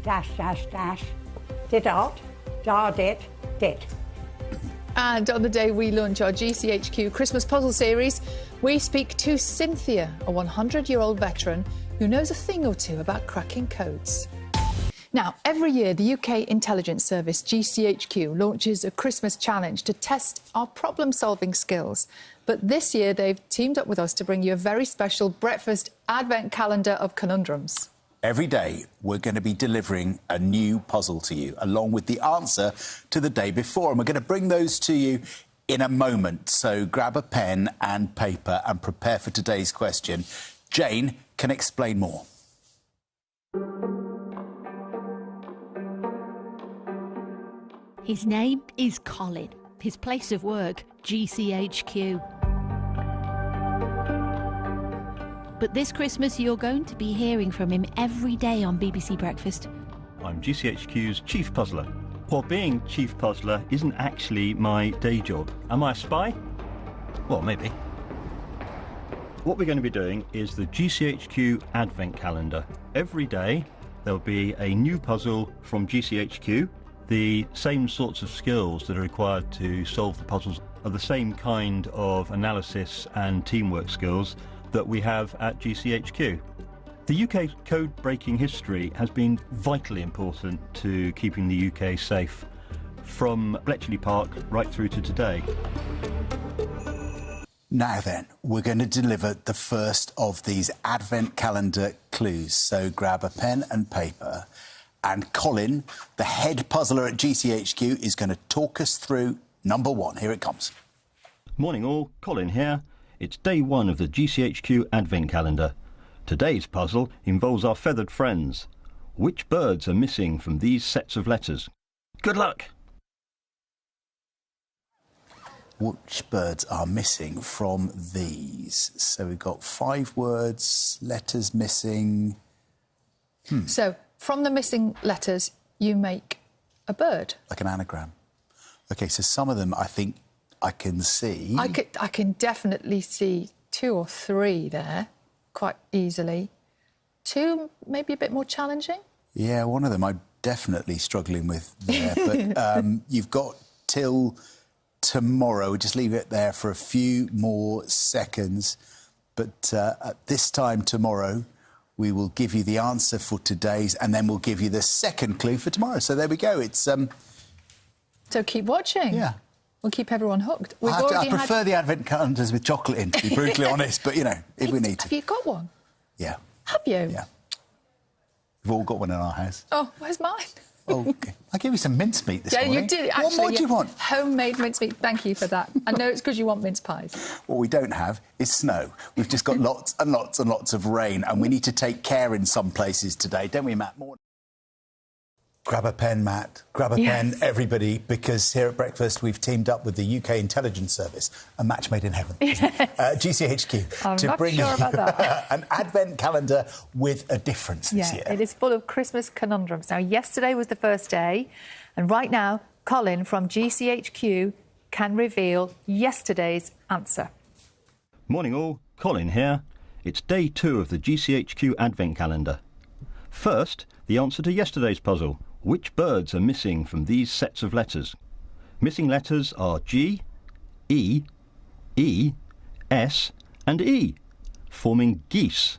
dash, dash, dash, didot, dardit, dit. And on the day we launch our GCHQ Christmas puzzle series, we speak to Cynthia, a 100-year-old veteran who knows a thing or two about cracking codes. Now, every year, the UK intelligence service, GCHQ, launches a Christmas challenge to test our problem-solving skills. But this year, they've teamed up with us to bring you a very special breakfast advent calendar of conundrums. Every day, we're going to be delivering a new puzzle to you, along with the answer to the day before. And we're going to bring those to you in a moment. So grab a pen and paper and prepare for today's question. Jane can explain more. His name is Colin. His place of work, GCHQ. But this Christmas, you're going to be hearing from him every day on BBC Breakfast. I'm GCHQ's chief puzzler. Well, being chief puzzler isn't actually my day job. Am I a spy? Well, maybe. What we're going to be doing is the GCHQ Advent Calendar. Every day there'll be a new puzzle from GCHQ. The same sorts of skills that are required to solve the puzzles are the same kind of analysis and teamwork skills that we have at GCHQ. The UK code-breaking history has been vitally important to keeping the UK safe, from Bletchley Park right through to today. Now then, we're going to deliver the first of these Advent Calendar clues. So grab a pen and paper. And Colin, the head puzzler at GCHQ, is going to talk us through number one. Here it comes. Morning all, Colin here. It's day one of the GCHQ Advent Calendar. Today's puzzle involves our feathered friends. Which birds are missing from these sets of letters? Good luck! Which birds are missing from these? So we've got 5 words, letters missing. So, from the missing letters, you make a bird. Like an anagram. OK, so some of them I think I can see. I can definitely see 2 or 3 there, quite easily. 2, maybe a bit more challenging? Yeah, one of them I'm definitely struggling with there. But you've got till tomorrow. Just leave it there for a few more seconds. But at this time tomorrow, we will give you the answer for today's, and then we'll give you the second clue for tomorrow. So there we go. It's So keep watching. Yeah. We'll keep everyone hooked. I prefer the Advent calendars with chocolate in, to be brutally honest. But, you know, if we need to. Have you got one? Yeah. Have you? Yeah. We've all got one in our house. Oh, where's mine? Oh, okay. I gave you some mincemeat this morning. Yeah, you did, actually. What more do you want? Homemade mincemeat. Thank you for that. I know it's because you want mince pies. What we don't have is snow. We've just got lots and lots and lots of rain, and we need to take care in some places today, don't we, Matt? Grab a pen, Matt. Grab a pen, everybody, because here at Breakfast we've teamed up with the UK Intelligence Service, a match made in heaven, GCHQ, I'm to not bring sure you about that. an Advent calendar with a difference this year. It is full of Christmas conundrums. Now, yesterday was the first day, and right now, Colin from GCHQ can reveal yesterday's answer. Morning all, Colin here. It's day 2 of the GCHQ Advent Calendar. First, the answer to yesterday's puzzle. Which birds are missing from these sets of letters? Missing letters are G, E, E, S and E, forming geese.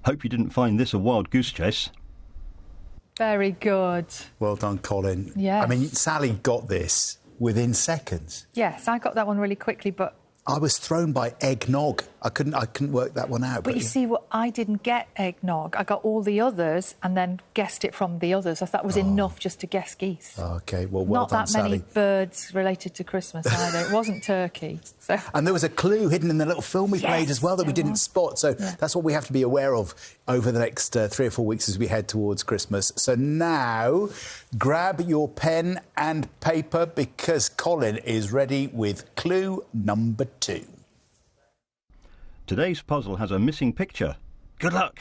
Hope you didn't find this a wild goose chase. Very good. Well done, Colin. Yes. I mean, Sally got this within seconds. Yes, I got that one really quickly, but I was thrown by eggnog. I couldn't work that one out. But you see, what I didn't get eggnog. I got all the others and then guessed it from the others. I thought that was enough just to guess geese. OK, well done, Not that Sally. many birds related to Christmas either. It wasn't turkey. So. And there was a clue hidden in the little film we played as well that we didn't spot. So that's what we have to be aware of over the next 3 or 4 weeks as we head towards Christmas. So now, grab your pen and paper because Colin is ready with clue number 2. Today's puzzle has a missing picture. Good luck!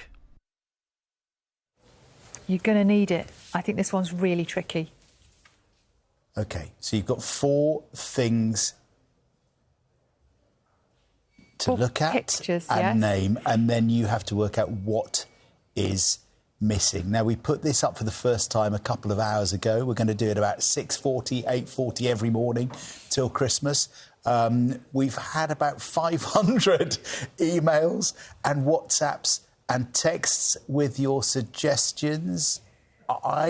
You're going to need it. I think this one's really tricky. OK, so you've got 4 things to look at pictures, and name, and then you have to work out what is missing. Now, we put this up for the first time a couple of hours ago. We're going to do it about 6:40, 8:40 every morning till Christmas. We've had about 500 emails and WhatsApps and texts with your suggestions.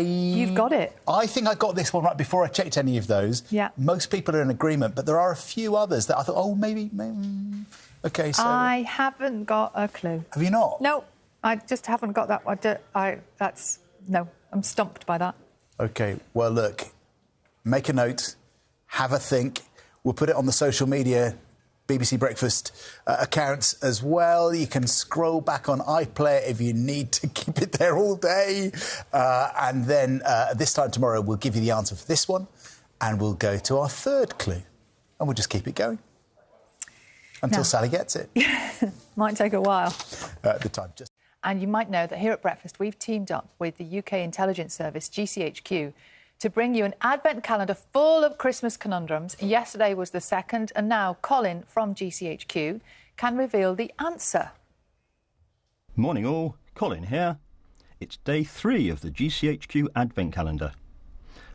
You've got it. I think I got this one right before I checked any of those. Yeah. Most people are in agreement, but there are a few others that I thought, oh, maybe. OK, so... I haven't got a clue. Have you not? No, I just haven't got that one. No, I'm stumped by that. OK, well, look, make a note, have a think. We'll put it on the social media BBC Breakfast accounts as well. You can scroll back on iPlayer if you need to keep it there all day. And then this time tomorrow, we'll give you the answer for this one and we'll go to our third clue. And we'll just keep it going until Sally gets it. Might take a while. The time just... And you might know that here at Breakfast, we've teamed up with the UK intelligence service, GCHQ, to bring you an advent calendar full of Christmas conundrums. Yesterday was the second, and now Colin from GCHQ can reveal the answer. Morning all, Colin here. It's day 3 of the GCHQ advent calendar.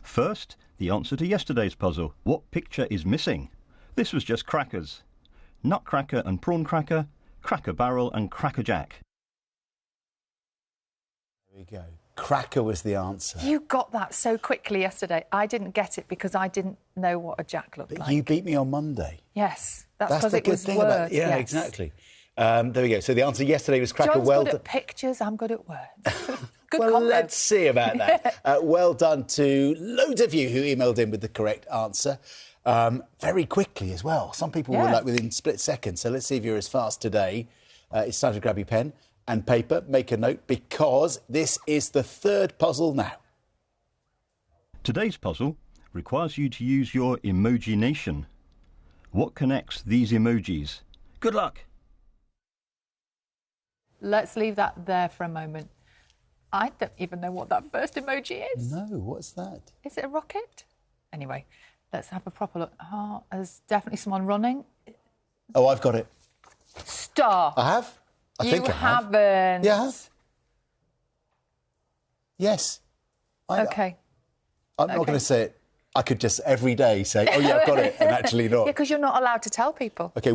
First, the answer to yesterday's puzzle. What picture is missing? This was just crackers. Nutcracker and prawn cracker, Cracker Barrel and Cracker Jack. There we go. Cracker was the answer. You got that so quickly yesterday. I didn't get it because I didn't know what a jack looked like. You beat me on Monday. Yes, that's because the it good was thing words. about it. Yeah, yes. Exactly. There we go. So the answer yesterday was cracker. John's well good done. at pictures, I'm good at words. Good well, combo. let's see about that. Well done to loads of you who emailed in with the correct answer. Very quickly as well. Some people were like within split seconds. So let's see if you're as fast today. It's time to grab your pen and paper, make a note, because this is the third puzzle now. Today's puzzle requires you to use your Emoji-nation. What connects these emojis? Good luck! Let's leave that there for a moment. I don't even know what that first emoji is. No, what's that? Is it a rocket? Anyway, let's have a proper look. Oh, there's definitely someone running. Oh, I've got it. Star. I have? I think I have. haven't. Yeah, I have. Yes. OK. I'm not going to say it. I could just every day say, oh, yeah, I've got it, and actually not. Yeah, because you're not allowed to tell people. OK,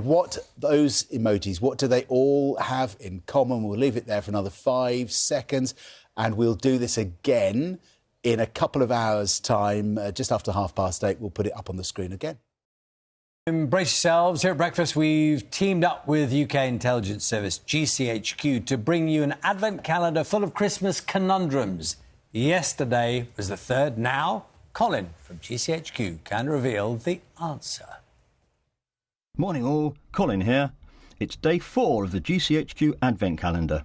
those emojis, what do they all have in common? We'll leave it there for another 5 seconds, and we'll do this again in a couple of hours' time, just after 8:30. We'll put it up on the screen again. Brace yourselves. Here at Breakfast, we've teamed up with UK intelligence service GCHQ to bring you an advent calendar full of Christmas conundrums. Yesterday was the third. Now, Colin from GCHQ can reveal the answer. Morning all, Colin here. It's day 4 of the GCHQ advent calendar.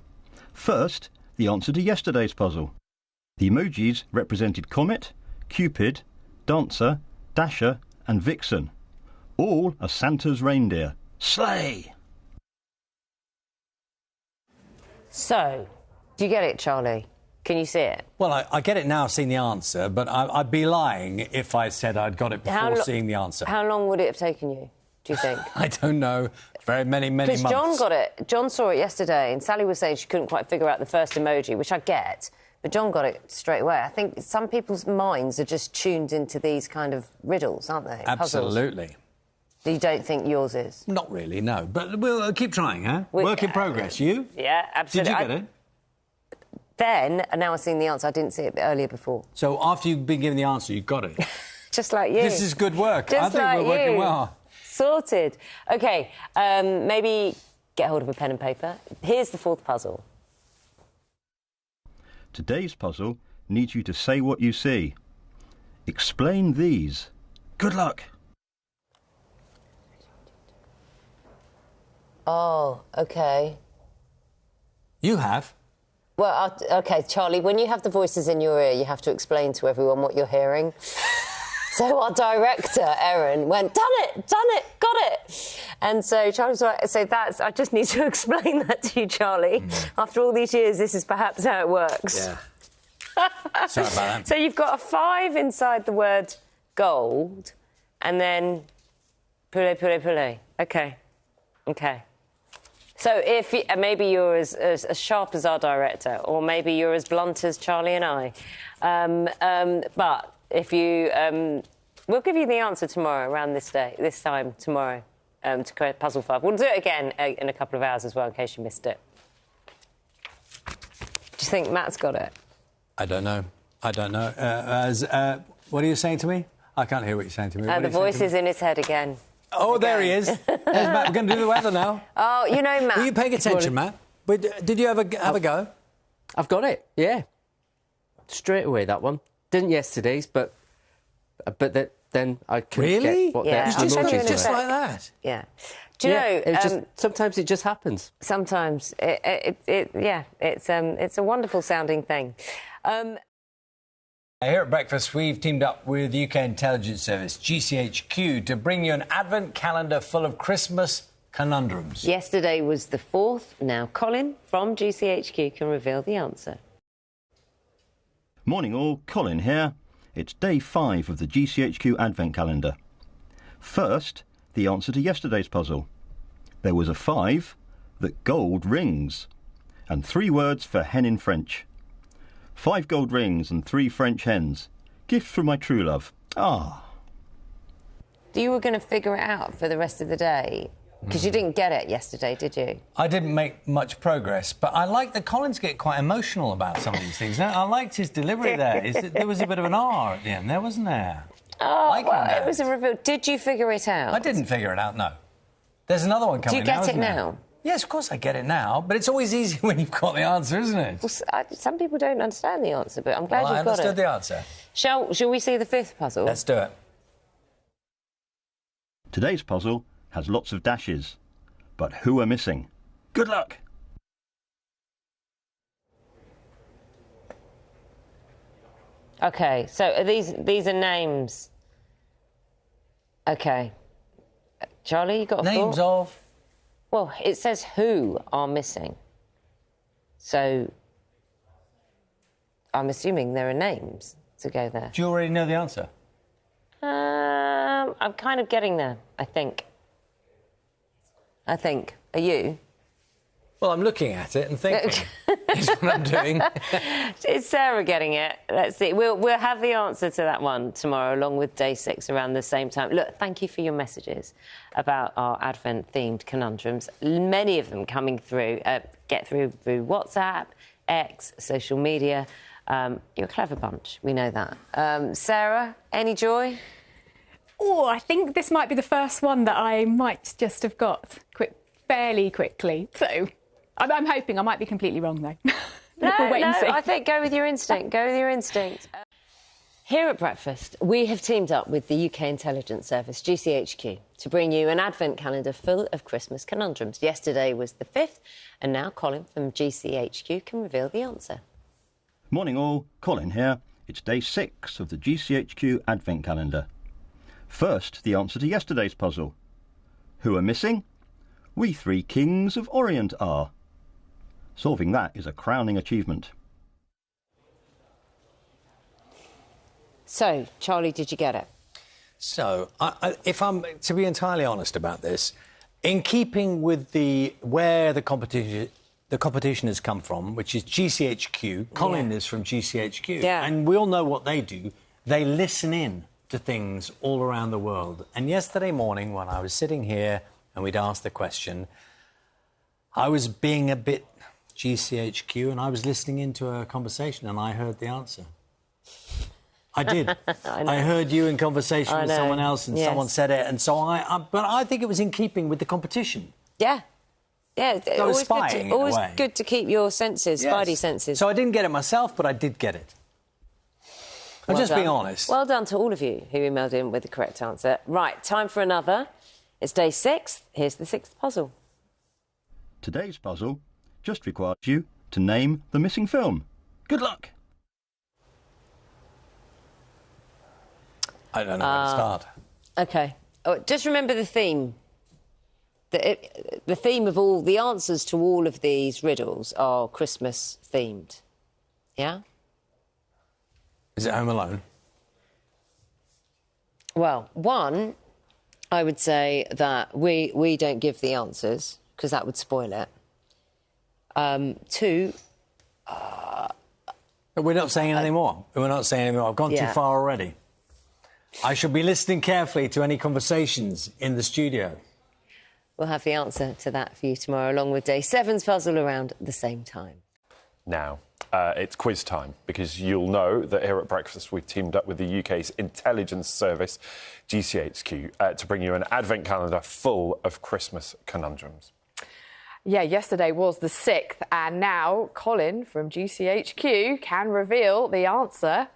First, the answer to yesterday's puzzle. The emojis represented Comet, Cupid, Dancer, Dasher and Vixen. All are Santa's reindeer. Sleigh! So, do you get it, Charlie? Can you see it? Well, I get it now, I've seen the answer, but I'd be lying if I said I'd got it before seeing the answer. How long would it have taken you, do you think? I don't know. Very many months. Because John got it. John saw it yesterday, and Sally was saying she couldn't quite figure out the first emoji, which I get, but John got it straight away. I think some people's minds are just tuned into these kind of riddles, aren't they? Absolutely. Puzzles. You don't think yours is? Not really, no. But we'll keep trying, huh? Work in progress. You? Yeah, absolutely. Did you get it? Then, and now I've seen the answer, I didn't see it earlier before. So after you've been given the answer, you got it? Just like you. This is good work. Just I think we're working well. Sorted. OK, maybe get hold of a pen and paper. Here's the fourth puzzle. Today's puzzle needs you to say what you see. Explain these. Good luck! Oh, OK. You have? Well, OK, Charlie, when you have the voices in your ear, you have to explain to everyone what you're hearing. So our director, Erin, went, done it, got it. And so Charlie was like, so I just need to explain that to you, Charlie. After all these years, this is perhaps how it works. Yeah. Sorry about that. So you've got a 5 inside the word gold, and then poulet. OK. So if maybe you're as sharp as our director, or maybe you're as blunt as Charlie and I. But if you... we'll give you the answer tomorrow, around this time tomorrow, to create Puzzle 5. We'll do it again in a couple of hours as well, in case you missed it. Do you think Matt's got it? I don't know. What are you saying to me? I can't hear what you're saying to me. The voice is in his head again. Oh, there he is. There's Matt. We're going to do the weather now. Oh, you know, Matt. Were you paying attention, Matt? Did you have a go? I've got it, yeah. Straight away, that one. Didn't yesterday's, but then I couldn't get what Yeah. It's just like that. Yeah. Do you know... sometimes it just happens. Sometimes. It's a wonderful sounding thing. Here at Breakfast, we've teamed up with UK intelligence service GCHQ to bring you an advent calendar full of Christmas conundrums. Yesterday was the 4th. Now Colin from GCHQ can reveal the answer. Morning all, Colin here. It's day 5 of the GCHQ Advent Calendar. First, the answer to yesterday's puzzle. There was a 5 that gold rings, and 3 words for hen in French. 5 gold rings and 3 French hens. Gift from my true love. Ah. You were going to figure it out for the rest of the day? Because you didn't get it yesterday, did you? I didn't make much progress, but I like that Collins get quite emotional about some of these things. I liked his delivery there. There was a bit of an R at the end there, wasn't there? Oh, well, it was a reveal. Did you figure it out? I didn't figure it out, no. There's another one coming now, Do you get it isn't now? there? Yes, of course I get it now, but it's always easy when you've got the answer, isn't it? Well, some people don't understand the answer, but I'm glad you've got it. I understood the answer. Shall we see the 5th puzzle? Let's do it. Today's puzzle has lots of dashes, but who are missing? Good luck! OK, so these are names. OK. Charlie, you got a Names thought? of? Well, it says who are missing. So I'm assuming there are names to go there. Do you already know the answer? I'm kind of getting there, I think. Are you? Well, I'm looking at it and thinking. Is what I'm doing. Is Sarah getting it? Let's see. We'll have the answer to that one tomorrow, along with day 6 around the same time. Look, thank you for your messages about our Advent-themed conundrums. Many of them coming through. Get through WhatsApp, X, social media. You're a clever bunch. We know that. Sarah, any joy? Oh, I think this might be the first one that I might just have got fairly quickly. So I'm hoping I might be completely wrong, though. We'll wait and see. I think go with your instinct. Go with your instinct. Here at Breakfast, we have teamed up with the UK intelligence service, GCHQ, to bring you an advent calendar full of Christmas conundrums. Yesterday was the 5th, and now Colin from GCHQ can reveal the answer. Morning all, Colin here. It's day 6 of the GCHQ Advent Calendar. First, the answer to yesterday's puzzle. Who are missing? We 3 kings of Orient are. Solving that is a crowning achievement. So, Charlie, did you get it? So, if I'm to be entirely honest about this, in keeping with where the competition has come from, which is GCHQ, Colin is from GCHQ, and we all know what they do. They listen in to things all around the world. And yesterday morning, when I was sitting here and we'd asked the question, I was being a bit GCHQ and I was listening into a conversation and I heard the answer. I did. I heard you in conversation with someone else and someone said it, and so but I think it was in keeping with the competition. Yeah. Yeah, I was spying always good to keep your senses, spidey senses. So I didn't get it myself, but I did get it. I'm just being honest. Well done to all of you who emailed in with the correct answer. Right, time for another. It's day 6. Here's the 6th puzzle. Today's puzzle just requires you to name the missing film. Good luck! I don't know where to start. OK. Oh, just remember the theme. The theme of all... The answers to all of these riddles are Christmas-themed. Yeah? Is it Home Alone? Well, one, I would say that we don't give the answers because that would spoil it. 2... We're not saying anything more. We're not saying anything more. I've gone too far already. I should be listening carefully to any conversations in the studio. We'll have the answer to that for you tomorrow, along with Day 7's puzzle around the same time. Now, it's quiz time, because you'll know that here at Breakfast we've teamed up with the UK's intelligence service, GCHQ, to bring you an advent calendar full of Christmas conundrums. Yeah, yesterday was the 6th, and now Colin from GCHQ can reveal the answer.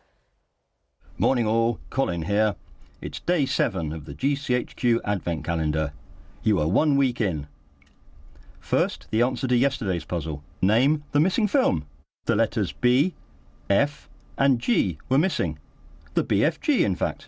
Morning all, Colin here. It's day 7 of the GCHQ Advent Calendar. You are 1 week in. First, the answer to yesterday's puzzle. Name the missing film. The letters B, F and G were missing. The BFG, in fact.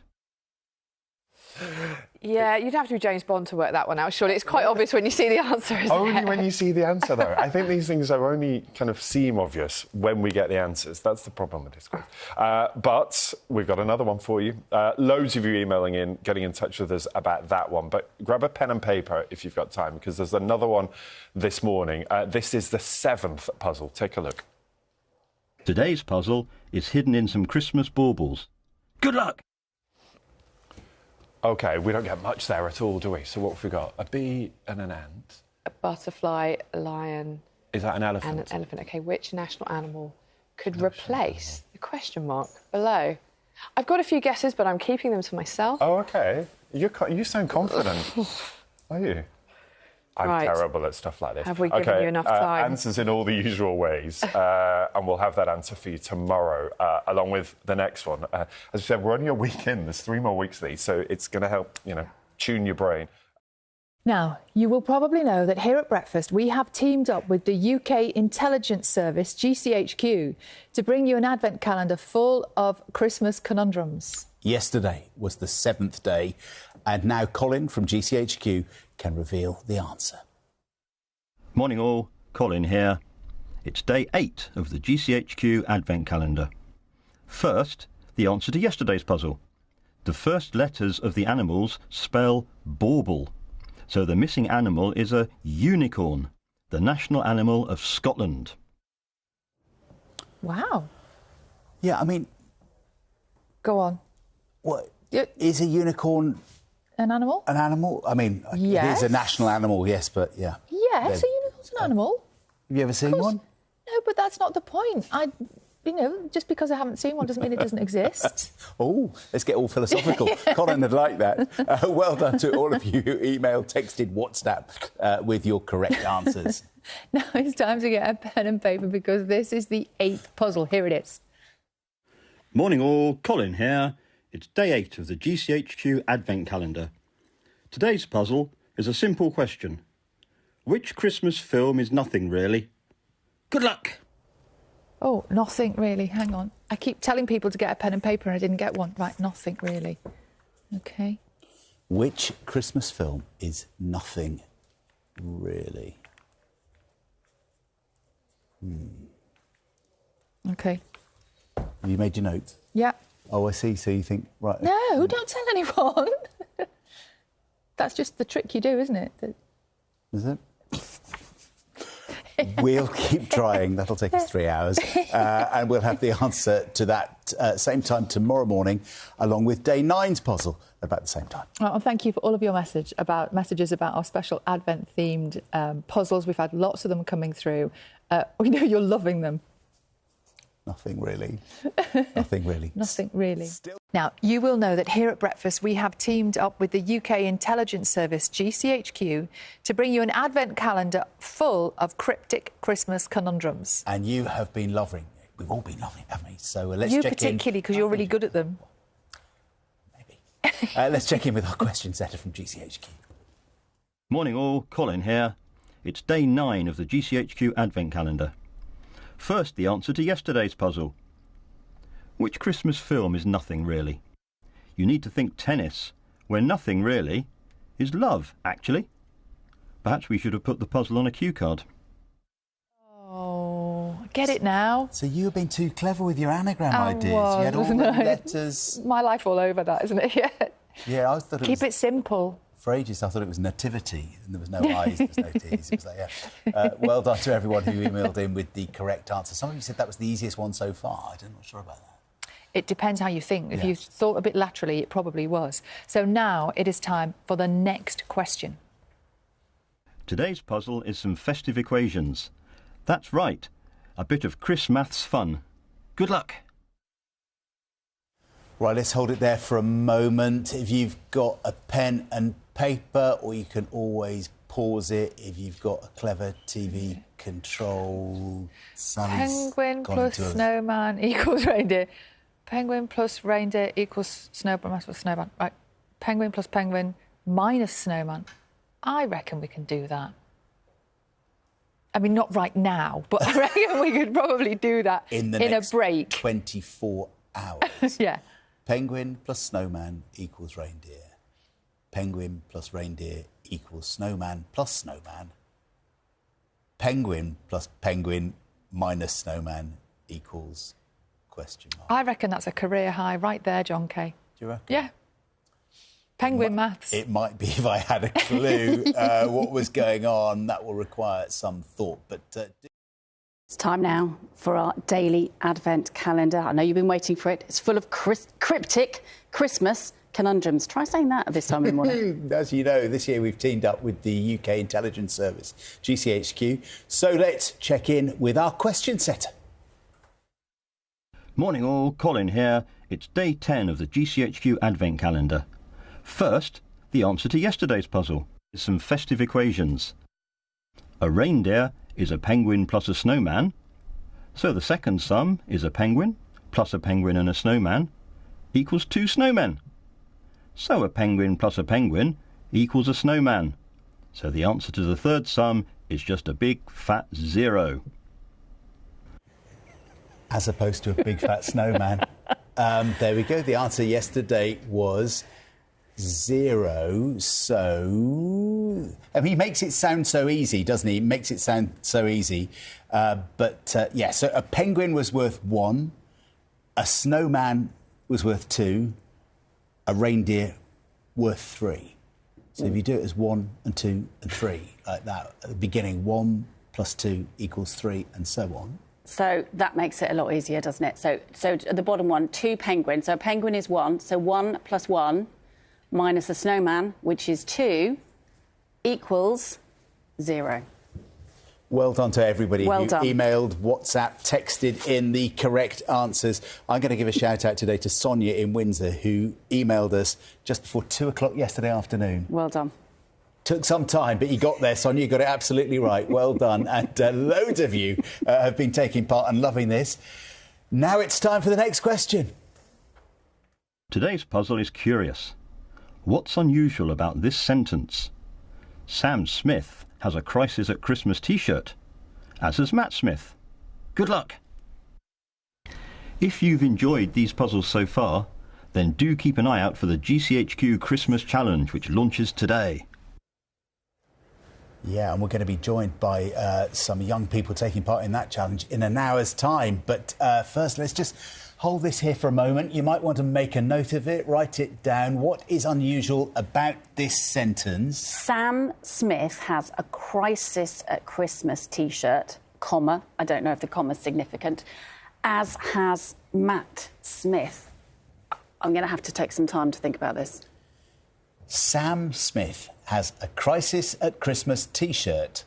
Yeah, you'd have to be James Bond to work that one out, surely. It's quite obvious when you see the answer, isn't Only it? when you see the answer, though. I think these things are only kind of seem obvious when we get the answers. That's the problem with this quiz. But we've got another one for you. Loads of you emailing in, getting in touch with us about that one. But grab a pen and paper if you've got time, because there's another one this morning. This is the 7th puzzle. Take a look. Today's puzzle is hidden in some Christmas baubles. Good luck! OK, we don't get much there at all, do we? So what have we got? A bee and an ant. A butterfly, a lion... Is that an elephant? And an elephant. OK, which national animal could replace the question mark below? I've got a few guesses, but I'm keeping them to myself. Oh, OK. You sound confident. Are you? I'm terrible at stuff like this. Have we given you enough time? Answers in all the usual ways, and we'll have that answer for you tomorrow, along with the next one. As I said, we're only a week in. There's 3 more weeks of these, so it's going to help, tune your brain. Now, you will probably know that here at Breakfast we have teamed up with the UK intelligence service, GCHQ, to bring you an advent calendar full of Christmas conundrums. Yesterday was the 7th day, and now Colin from GCHQ can reveal the answer. Morning all, Colin here. It's day 8 of the GCHQ Advent Calendar. First, the answer to yesterday's puzzle. The first letters of the animals spell bauble, so the missing animal is a unicorn, the national animal of Scotland. Wow. Yeah, I mean... Go on. What? Is a unicorn... An animal? An animal? I mean, yes. It is a national animal, yes, but yeah. Yes, a unicorn's an animal. Have you ever seen one? No, but that's not the point. Just because I haven't seen one doesn't mean it doesn't exist. Oh, let's get all philosophical. Colin would like that. Well done to all of you who emailed, texted, WhatsApp with your correct answers. Now it's time to get a pen and paper because this is the 8th puzzle. Here it is. Morning all, Colin here. It's day 8 of the GCHQ Advent Calendar. Today's puzzle is a simple question. Which Christmas film is nothing really? Good luck! Oh, nothing really. Hang on. I keep telling people to get a pen and paper and I didn't get one. Right, nothing really. OK. Which Christmas film is nothing really? OK. Have you made your notes? Yeah. Oh, I see. So you think, right... No, don't tell anyone. That's just the trick you do, isn't it? Is it? We'll keep trying. That'll take us 3 hours. And we'll have the answer to that same time tomorrow morning, along with Day 9's puzzle about the same time. Well, thank you for all of your messages about our special Advent-themed puzzles. We've had lots of them coming through. We know you're loving them. Nothing really. Nothing really. Nothing really. Now, you will know that here at Breakfast we have teamed up with the UK intelligence service, GCHQ, to bring you an advent calendar full of cryptic Christmas conundrums. And you have been loving it. We've all been loving it, haven't we? So let's you check in. You particularly, because you're really good at them. Maybe. Let's check in with our question setter from GCHQ. Morning all, Colin here. It's day 9 of the GCHQ Advent Calendar. First, the answer to yesterday's puzzle. Which Christmas film is nothing really? You need to think tennis, where nothing really is love, actually. Perhaps we should have put the puzzle on a cue card. Oh, get it now. So you have been too clever with your anagram ideas. Was, you had all the letters. My life all over that, isn't it? Yeah. Yeah, I thought it Keep it simple. For ages, I thought it was nativity, and there was no I's, there's no T's. It was like, yeah. Well done to everyone who emailed in with the correct answer. Some of you said that was the easiest one so far. I'm not sure about that. It depends how you think. If Yeah. you thought a bit laterally, it probably was. So now it is time for the next question. Today's puzzle is some festive equations. That's right, a bit of Chris Maths fun. Good luck. Right, let's hold it there for a moment. If you've got a pen and paper, or you can always pause it if you've got a clever TV control. Penguin plus snowman equals reindeer. Penguin plus reindeer equals snowman. Right. Penguin plus penguin minus snowman. I reckon we can do that. I mean, not right now, but I reckon we could probably do that in a break. 24 hours. Yeah. Penguin plus snowman equals reindeer. Penguin plus reindeer equals snowman plus snowman. Penguin plus penguin minus snowman equals question mark. I reckon that's a career high right there, John Kay. Do you reckon? Yeah. Penguin maths. It might be if I had a clue what was going on. That will require some thought. But it's time now for our daily Advent calendar. I know you've been waiting for it. It's full of cryptic Christmas conundrums. Try saying that at this time of the morning. As you know, this year we've teamed up with the UK intelligence service, GCHQ. So let's check in with our question setter. Morning all, Colin here. It's day 10 of the GCHQ Advent Calendar. First, the answer to yesterday's puzzle is some festive equations. A reindeer is a penguin plus a snowman, so the second sum is a penguin plus a penguin and a snowman equals 2 snowmen. So a penguin plus a penguin equals a snowman. So the answer to the third sum is just a big fat 0. As opposed to a big fat snowman. There we go. The answer yesterday was 0. So, I mean, he makes it sound so easy, doesn't he? He makes it sound so easy. Yeah, so a penguin was worth 1, a snowman was worth 2, a reindeer worth 3. So if you do it as 1 and 2 and 3, like that, at the beginning, 1 plus 2 equals 3, and so on. So that makes it a lot easier, doesn't it? So at the bottom one, 2 penguins. So a penguin is 1. So 1 plus 1 minus a snowman, which is 2, equals 0. Well done to everybody who done. emailed, WhatsApp, texted in the correct answers. I'm going to give a shout out today to Sonia in Windsor, who emailed us just before 2 o'clock yesterday afternoon. Well done. Took some time, but you got there, Sonia. You got it absolutely right. Well done. And loads of you have been taking part and loving this. Now it's time for the next question. Today's puzzle is curious. What's unusual about this sentence? Sam Smith has a Crisis at Christmas t-shirt, as has Matt Smith. Good luck. If you've enjoyed these puzzles so far, then do keep an eye out for the GCHQ Christmas Challenge, which launches today. Yeah, and we're going to be joined by some young people taking part in that challenge in an hour's time. But first, let's just hold this here for a moment. You might want to make a note of it, write it down. What is unusual about this sentence? Sam Smith has a Crisis at Christmas t-shirt, comma. I don't know if the comma's significant. As has Matt Smith. I'm going to have to take some time to think about this. Sam Smith has a Crisis at Christmas t-shirt,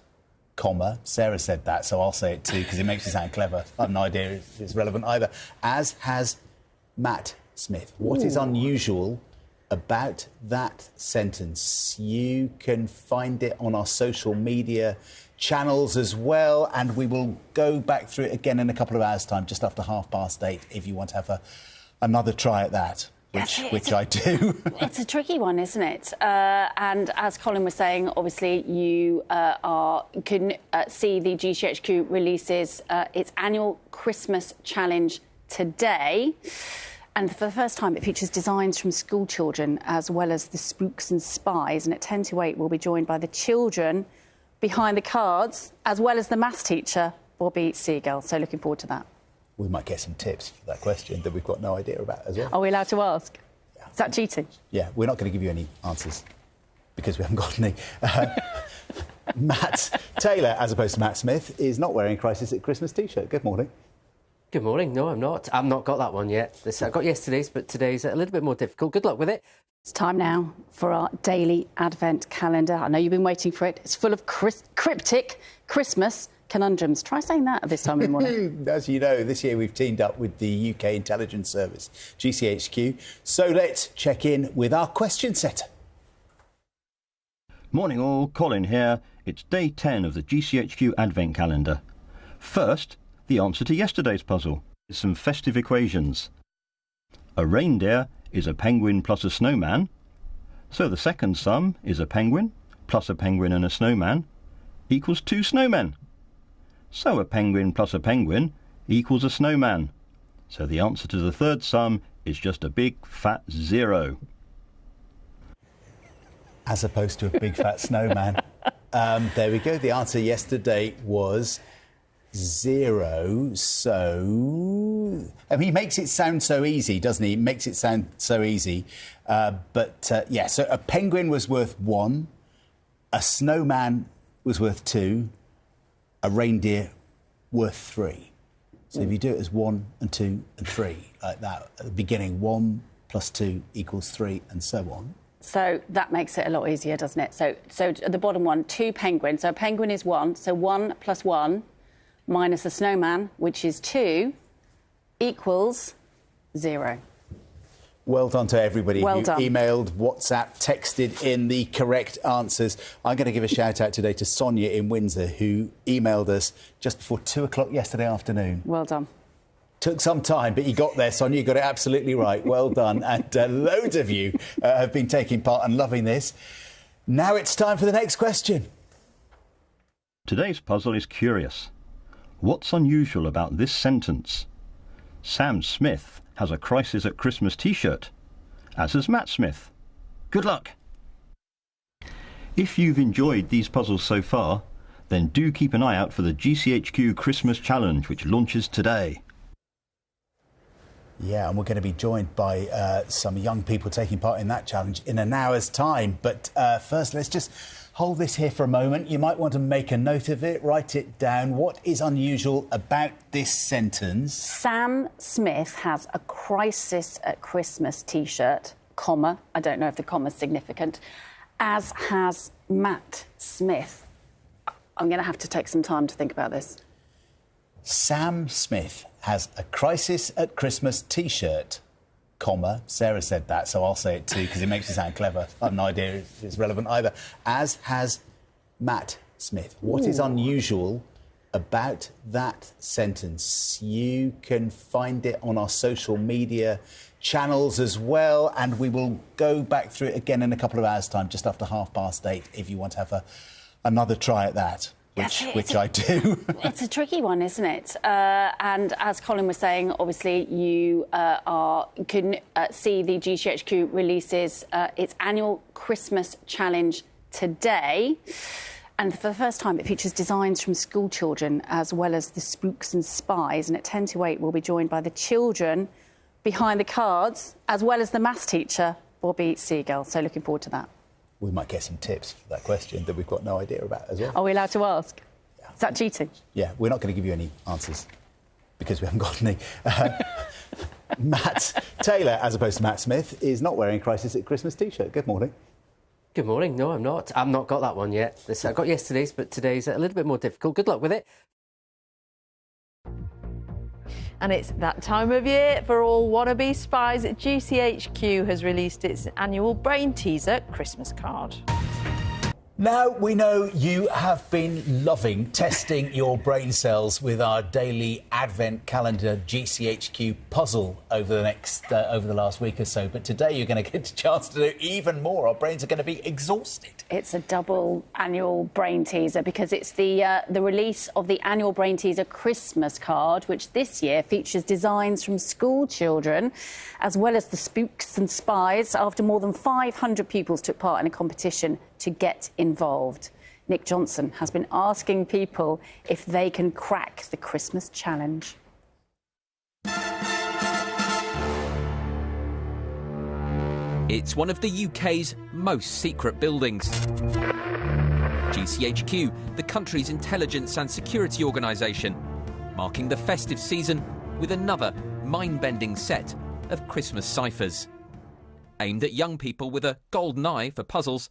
comma. Sarah said that, so I'll say it too because it makes it sound clever. I have no idea if it's relevant either. As has Matt Smith. What is unusual about that sentence? You can find it on our social media channels as well, and we will go back through it again in a couple of hours' time, just after 8:30, if you want to have another try at that. Which I do. It's a tricky one, isn't it? And as Colin was saying, obviously you can see the GCHQ releases its annual Christmas challenge today. And for the first time, it features designs from school children as well as the spooks and spies. And at 10 to 8, we'll be joined by the children behind the cards, as well as the maths teacher, Bobby Seagull. So looking forward to that. We might get some tips for that question that we've got no idea about as well. Are we allowed to ask? Yeah. Is that cheating? Yeah, we're not going to give you any answers. because we haven't got any. Matt Taylor, as opposed to Matt Smith, is not wearing a Crisis at Christmas T-shirt. Good morning. Good morning. No, I'm not. I've not got that one yet. I got yesterday's, but today's a little bit more difficult. Good luck with it. It's time now for our daily Advent calendar. I know you've been waiting for it. It's full of cryptic Christmas conundrums. Try saying that at this time in the morning. As you know, this year we've teamed up with the UK intelligence service, GCHQ. So let's check in with our question setter. Morning all, Colin here. It's day 10 of the GCHQ Advent calendar. First, the answer to yesterday's puzzle is some festive equations. A reindeer is a penguin plus a snowman, so the second sum is a penguin plus a penguin and a snowman equals 2 snowmen. So a penguin plus a penguin equals a snowman. So the answer to the third sum is just a big fat 0. As opposed to a big fat snowman. There we go. The answer yesterday was 0. So, I mean, he makes it sound so easy, doesn't he? He makes it sound so easy. Yeah, so a penguin was worth 1, a snowman was worth 2, a reindeer worth 3. So if you do it as 1 and 2 and 3, like that, at the beginning, 1 plus 2 equals 3, and so on. So that makes it a lot easier, doesn't it? So at the bottom one, 2 penguins. So a penguin is 1. So 1 plus 1 minus a snowman, which is 2, equals 0. Well done to everybody Well who done. emailed, WhatsApp, texted in the correct answers. I'm going to give a shout out today to Sonia in Windsor, who emailed us just before 2 o'clock yesterday afternoon. Well done. Took some time, but you got there, Sonia. You got it absolutely right. Well done. And loads of you have been taking part and loving this. Now it's time for the next question. Today's puzzle is curious. What's unusual about this sentence? Sam Smith has a Crisis at Christmas T-shirt, as has Matt Smith. Good luck. If you've enjoyed these puzzles so far, then do keep an eye out for the GCHQ Christmas Challenge, which launches today. Yeah, and we're going to be joined by some young people taking part in that challenge in an hour's time. But first, let's just hold this here for a moment. You might want to make a note of it, write it down. What is unusual about this sentence? Sam Smith has a Crisis at Christmas T-shirt, comma. I don't know if the comma's significant. As has Matt Smith. I'm going to have to take some time to think about this. Sam Smith has a Crisis at Christmas T-shirt, comma. Sarah said that, so I'll say it too, because it makes me sound clever. I have no idea if it's relevant either. As has Matt Smith. What is unusual about that sentence? You can find it on our social media channels as well, and we will go back through it again in a couple of hours' time, just after 8:30, if you want to have another try at that. Which I do. It's a tricky one, isn't it? And as Colin was saying, obviously you can see the GCHQ releases its annual Christmas challenge today. And for the first time, it features designs from school children as well as the spooks and spies. And at 10 to 8, we'll be joined by the children behind the cards, as well as the maths teacher, Bobby Seagull. So looking forward to that. We might get some tips for that question that we've got no idea about as well. Are we allowed to ask? Yeah. Is that cheating? Yeah, we're not going to give you any answers because we haven't got any. Matt Taylor, as opposed to Matt Smith, is not wearing a Crisis at Christmas T-shirt. Good morning. Good morning. No, I'm not. I've not got that one yet. I got yesterday's, but today's a little bit more difficult. Good luck with it. And it's that time of year for all wannabe spies. GCHQ has released its annual brain teaser Christmas card. Now, we know you have been loving testing your brain cells with our daily Advent calendar GCHQ puzzle over the last week or so. But today you're going to get a chance to do even more. Our brains are going to be exhausted. It's a double annual brain teaser because it's the release of the annual brain teaser Christmas card, which this year features designs from school children, as well as the spooks and spies, after more than 500 pupils took part in a competition to get involved. Nick Johnson has been asking people if they can crack the Christmas challenge. It's one of the UK's most secret buildings. GCHQ, the country's intelligence and security organisation, marking the festive season with another mind-bending set of Christmas ciphers. Aimed at young people with a golden eye for puzzles,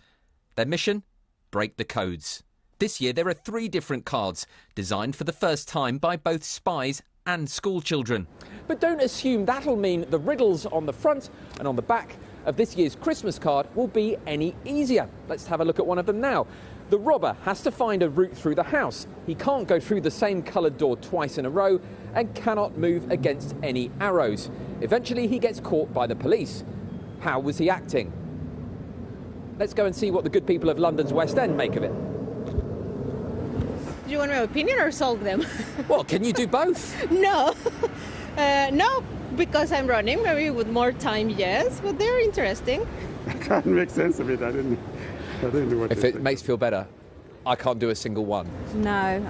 their mission? Break the codes. This year there are 3 different cards, designed for the first time by both spies and school children. But don't assume that'll mean the riddles on the front and on the back of this year's Christmas card will be any easier. Let's have a look at one of them now. The robber has to find a route through the house. He can't go through the same coloured door twice in a row and cannot move against any arrows. Eventually he gets caught by the police. How was he acting? Let's go and see what the good people of London's West End make of it. Do you want my opinion or solve them? Well, can you do both? No. No, because I'm running. Maybe with more time, yes, but they're interesting. I can't make sense of it. I didn't know what If it makes you feel better, I can't do a single one. No,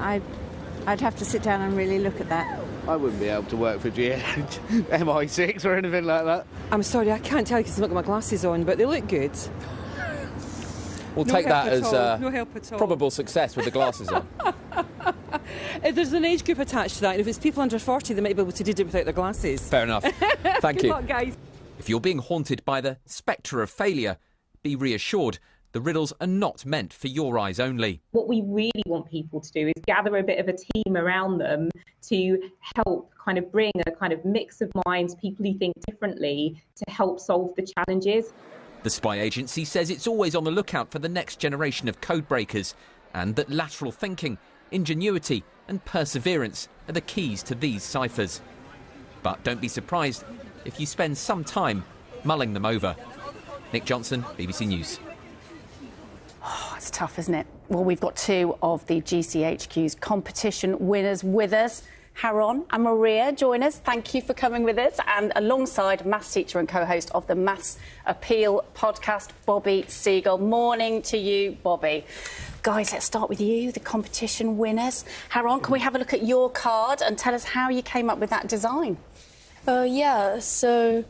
I'd have to sit down and really look at that. I wouldn't be able to work for MI6 or anything like that. I'm sorry, I can't tell you because I've not got my glasses on, but they look good. We'll take that as probable success with the glasses on. There's an age group attached to that, and if it's people under 40, they might be able to do it without their glasses. Fair enough. Thank you. Good luck, guys. If you're being haunted by the spectre of failure, be reassured, the riddles are not meant for your eyes only. What we really want people to do is gather a bit of a team around them to help kind of bring a kind of mix of minds, people who think differently, to help solve the challenges. The spy agency says it's always on the lookout for the next generation of code breakers, and that lateral thinking, ingenuity and perseverance are the keys to these ciphers. But don't be surprised if you spend some time mulling them over. Nick Johnson, BBC News. Oh, it's tough, isn't it? Well, we've got 2 of the GCHQ's competition winners with us. Haron and Maria join us. Thank you for coming with us. And alongside maths teacher and co-host of the Maths Appeal podcast, Bobby Seagull. Morning to you, Bobby. Guys, let's start with you, the competition winners. Haron, can we have a look at your card and tell us how you came up with that design? Yeah, so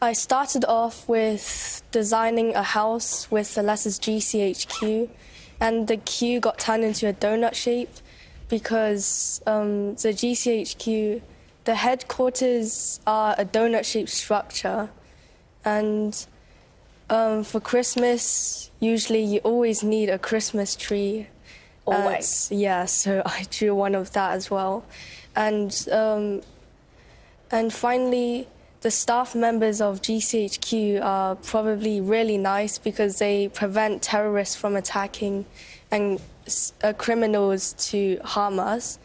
I started off with designing a house with the letters GCHQ, and the Q got turned into a donut shape because the GCHQ, the headquarters are a donut-shaped structure, and for Christmas, usually you always need a Christmas tree. Always? Yeah, so I drew one of that as well. And finally, the staff members of GCHQ are probably really nice because they prevent terrorists from attacking and criminals to harm us.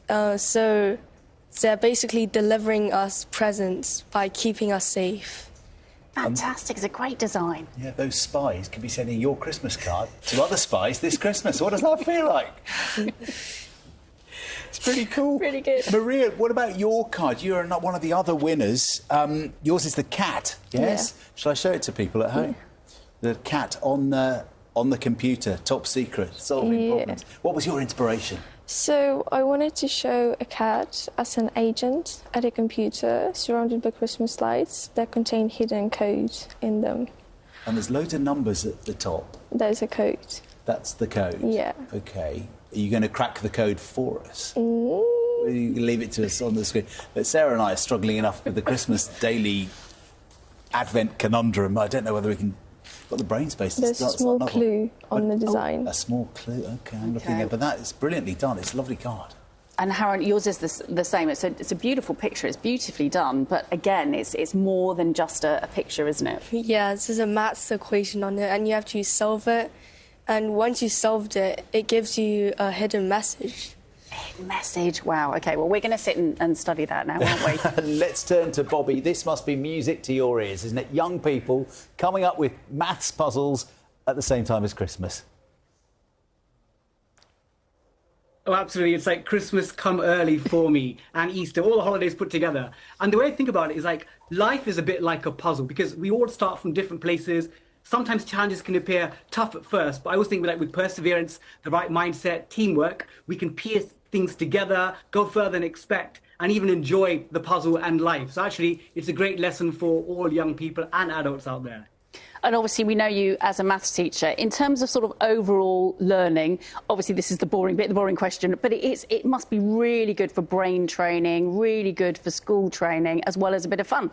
So they're basically delivering us presents by keeping us safe. Fantastic, it's a great design. Yeah, those spies could be sending your Christmas card to other spies this Christmas. What does that feel like? It's pretty cool. Pretty good. Maria, what about your card? You're not one of the other winners. Yours is the cat, yes? Yeah. Shall I show it to people at home? The cat on the computer, top secret, solving problems. What was your inspiration? So I wanted to show a cat as an agent at a computer surrounded by Christmas lights that contain hidden code in them. And there's loads of numbers at the top. There's a code. That's the code? Yeah. OK. Are you going to crack the code for us? Mm. You can leave it to us on the screen. But Sarah and I are struggling enough with the Christmas daily Advent conundrum. I don't know whether we can... Got the brain space. There's a small clue on the design. A small clue. OK, I'm looking at it. But that is brilliantly done. It's a lovely card. And Haron, yours is the same. It's a beautiful picture. It's beautifully done. But again, it's more than just a picture, isn't it? Yeah, there's a maths equation on it, and you have to solve it. And once you solved it, it gives you a hidden message. Hidden message. Wow. OK, well, we're going to sit and study that now, aren't we? Let's turn to Bobby. This must be music to your ears, isn't it? Young people coming up with maths puzzles at the same time as Christmas. Oh, absolutely. It's like Christmas come early for me and Easter, all the holidays put together. And the way I think about it is like life is a bit like a puzzle because we all start from different places. Sometimes challenges can appear tough at first, but I always think that with perseverance, the right mindset, teamwork, we can piece things together, go further than expect, and even enjoy the puzzle and life. So actually, it's a great lesson for all young people and adults out there. And obviously we know you as a maths teacher. In terms of sort of overall learning, obviously this is the boring bit, the boring question, but it must be really good for brain training, really good for school training, as well as a bit of fun.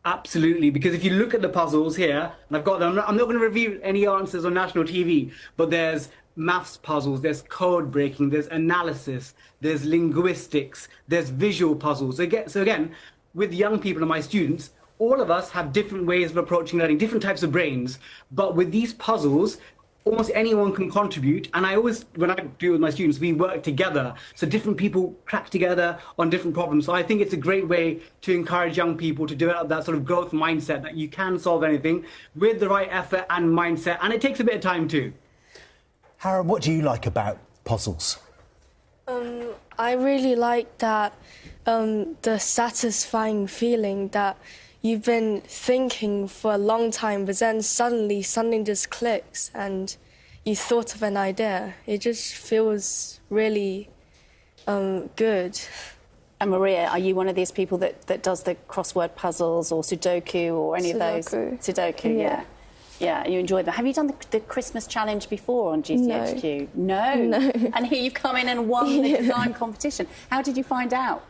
Absolutely, because if you look at the puzzles here, and I've got them, I'm not going to review any answers on national TV, but there's maths puzzles, there's code breaking, there's analysis, there's linguistics, there's visual puzzles. So again, with young people and my students, all of us have different ways of approaching learning, different types of brains. But with these puzzles, almost anyone can contribute. And I always, when I do it with my students, we work together. So different people crack together on different problems. So I think it's a great way to encourage young people to develop that sort of growth mindset that you can solve anything with the right effort and mindset. And it takes a bit of time too. Harry, what do you like about puzzles? I really like that the satisfying feeling that you've been thinking for a long time, but then suddenly something just clicks and you thought of an idea. It just feels really good. And Maria, are you one of these people that does the crossword puzzles or Sudoku or any of those? Sudoku, yeah. Yeah, you enjoy them. Have you done the Christmas challenge before on GCHQ? No. And here you've come in and won the design competition. How did you find out?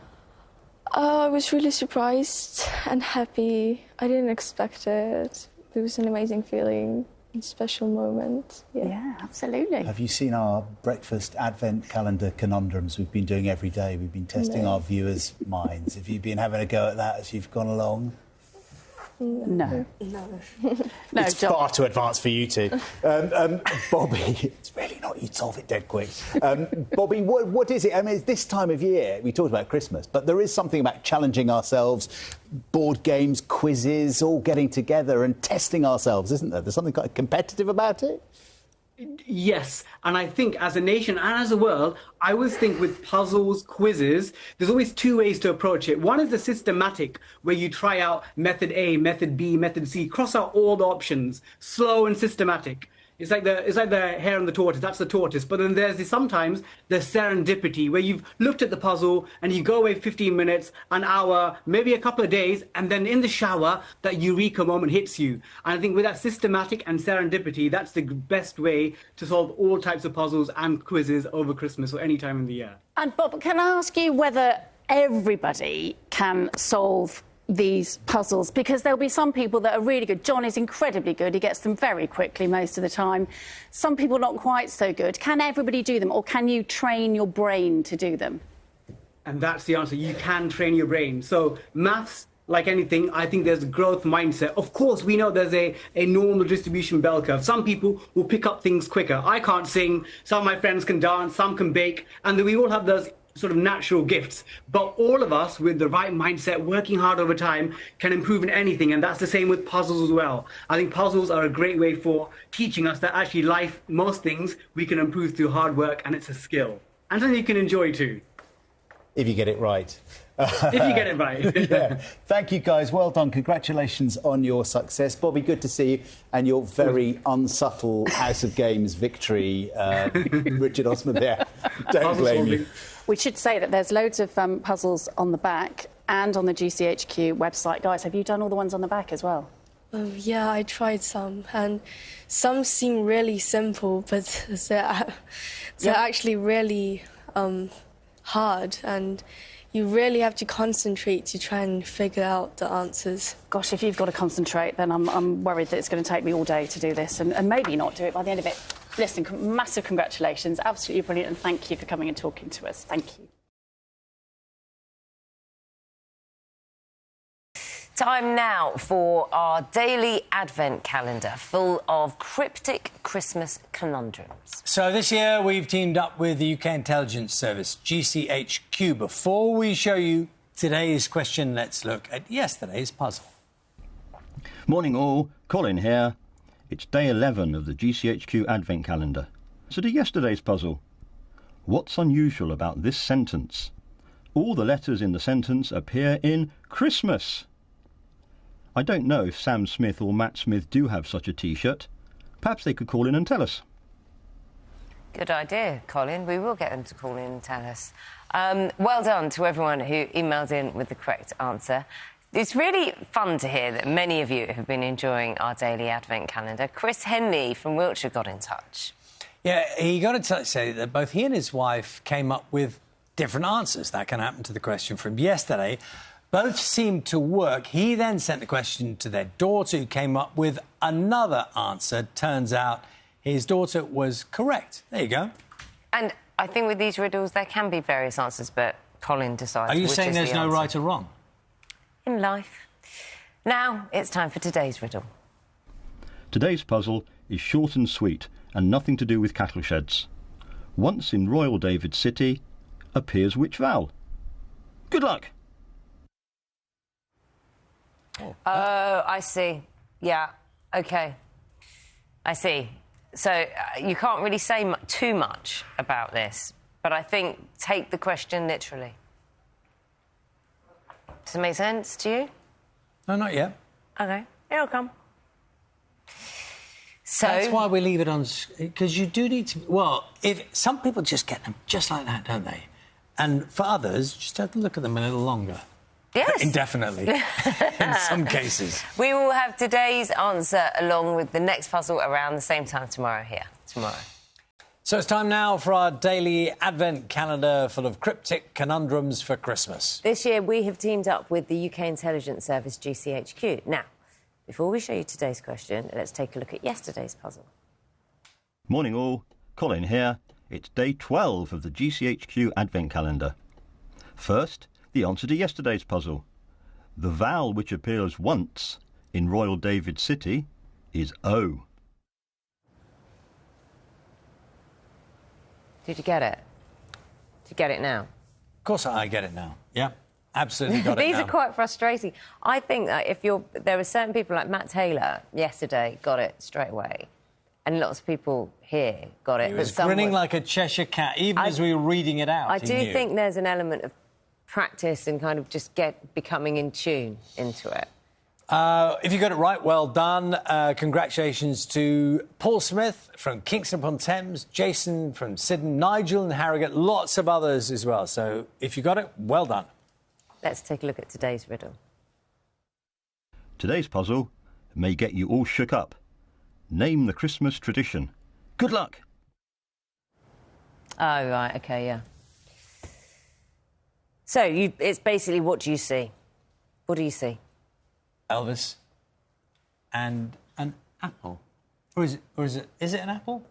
I was really surprised and happy. I didn't expect it. It was an amazing feeling, a special moment. Yeah, absolutely. Have you seen our breakfast advent calendar conundrums we've been doing every day? We've been testing our viewers' minds. Have you been having a go at that as you've gone along? No. It's far too advanced for you two. Bobby, it's really not. You'd solve it dead quick. Bobby, what is it? I mean, it's this time of year. We talked about Christmas, but there is something about challenging ourselves, board games, quizzes, all getting together and testing ourselves, isn't there? There's something kind of competitive about it. Yes, and I think as a nation and as a world, I always think with puzzles, quizzes, there's always two ways to approach it. One is the systematic, where you try out method A, method B, method C, cross out all the options, slow and systematic. It's like the hare and the tortoise, that's the tortoise. But then there's sometimes the serendipity, where you've looked at the puzzle and you go away 15 minutes, an hour, maybe a couple of days, and then in the shower, that eureka moment hits you. And I think with that systematic and serendipity, that's the best way to solve all types of puzzles and quizzes over Christmas or any time in the year. And Bob, can I ask you whether everybody can solve these puzzles? Because there'll be some people that are really good. John is incredibly good. He gets them very quickly most of the time. Some people not quite so good. Can everybody do them, or can you train your brain to do them? And that's the answer. You can train your brain. So maths, like anything, I think there's a growth mindset. Of course, we know there's a normal distribution bell curve. Some people will pick up things quicker. I can't sing. Some of my friends can dance. Some can bake. And we all have those sort of natural gifts, but all of us with the right mindset, working hard over time, can improve in anything, and that's the same with puzzles as well. I think puzzles are a great way for teaching us that actually life, most things, we can improve through hard work, and it's a skill, and something you can enjoy too. If you get it right. If you get it right. Yeah. Thank you, guys. Well done. Congratulations on your success. Bobby, good to see you. And your very unsubtle House of Games victory, Richard Osman there. Don't blame you. We should say that there's loads of puzzles on the back and on the GCHQ website. Guys, have you done all the ones on the back as well? Yeah, I tried some, and some seem really simple, but they're actually really hard, and you really have to concentrate to try and figure out the answers. Gosh, if you've got to concentrate, then I'm worried that it's going to take me all day to do this, and maybe not do it by the end of it. Listen, massive congratulations, absolutely brilliant, and thank you for coming and talking to us. Thank you. Time now for our daily advent calendar full of cryptic Christmas conundrums. So this year we've teamed up with the UK intelligence service, GCHQ. Before we show you today's question, let's look at yesterday's puzzle. Morning all, Colin here. It's day 11 of the GCHQ advent calendar. So to yesterday's puzzle. What's unusual about this sentence? All the letters in the sentence appear in Christmas. I don't know if Sam Smith or Matt Smith do have such a T-shirt. Perhaps they could call in and tell us. Good idea, Colin. We will get them to call in and tell us. Well done to everyone who emailed in with the correct answer. It's really fun to hear that many of you have been enjoying our daily Advent calendar. Chris Henley from Wiltshire got in touch. Yeah, he got in touch to say that both he and his wife came up with different answers. That can happen to the question from yesterday. Both seemed to work. He then sent the question to their daughter, who came up with another answer. Turns out his daughter was correct. There you go. And I think with these riddles, there can be various answers, but Colin decides. Are you which saying is there's the no answer. right or wrong? In life. Now it's time for today's riddle. Today's puzzle is short and sweet and nothing to do with cattle sheds. Once in Royal David City appears which vowel? Good luck. Oh, I see. Yeah, OK. I see. So you can't really say too much about this, but I think take the question literally. Does it make sense to you? No, not yet. OK, it'll come. So that's why we leave it on, because you do need to. Well, if some people just get them just like that, don't they? And for others, just have to look at them a little longer. Yes. Indefinitely. In some cases. We will have today's answer along with the next puzzle around the same time tomorrow. So it's time now for our daily Advent calendar full of cryptic conundrums for Christmas. This year we have teamed up with the UK intelligence service GCHQ. Now, before we show you today's question, let's take a look at yesterday's puzzle. Morning all, Colin here. It's day 12 of the GCHQ Advent calendar. First, the answer to yesterday's puzzle. The vowel which appears once in Royal David City is O. Did you get it? Did you get it now? Of course I get it now. Yeah, absolutely got it These now. are quite frustrating. I think that there were certain people like Matt Taylor yesterday got it straight away, and lots of people here got it. He was grinning like a Cheshire cat, even as we were reading it out. I do think there's an element of practice and kind of just becoming in tune into it. If you got it right, well done. Congratulations to Paul Smith from Kingston upon Thames, Jason from Syden, Nigel and Harrogate, lots of others as well. So if you got it, well done. Let's take a look at today's riddle. Today's puzzle may get you all shook up. Name the Christmas tradition. Good luck. Oh, right, OK, yeah. So it's basically, what do you see? What do you see? Elvis and an apple. Or is it an apple?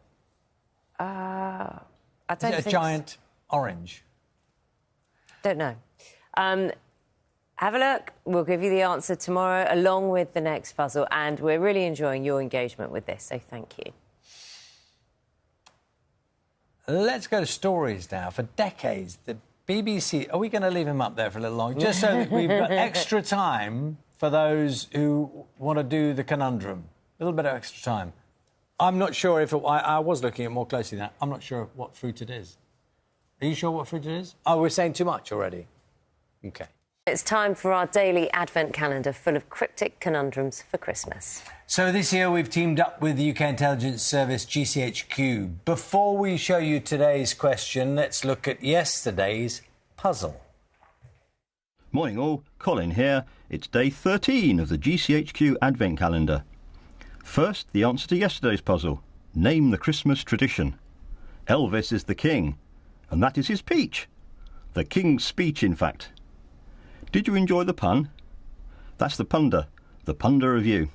I don't think think a giant orange? Don't know. Have a look. We'll give you the answer tomorrow along with the next puzzle, and we're really enjoying your engagement with this, so thank you. Let's go to stories now. For decades, the BBC... Are we going to leave him up there for a little longer? Just so that we've got extra time for those who want to do the conundrum. A little bit of extra time. I'm not sure if... I was looking at it more closely than that. I'm not sure what fruit it is. Are you sure what fruit it is? Oh, we're saying too much already. OK. It's time for our daily Advent calendar full of cryptic conundrums for Christmas. So this year we've teamed up with the UK intelligence service GCHQ. Before we show you today's question, let's look at yesterday's puzzle. Morning all, Colin here. It's day 13 of the GCHQ Advent calendar. First, the answer to yesterday's puzzle. Name the Christmas tradition. Elvis is the king, and that is his peach. The king's speech, in fact. Did you enjoy the pun? That's the punder review.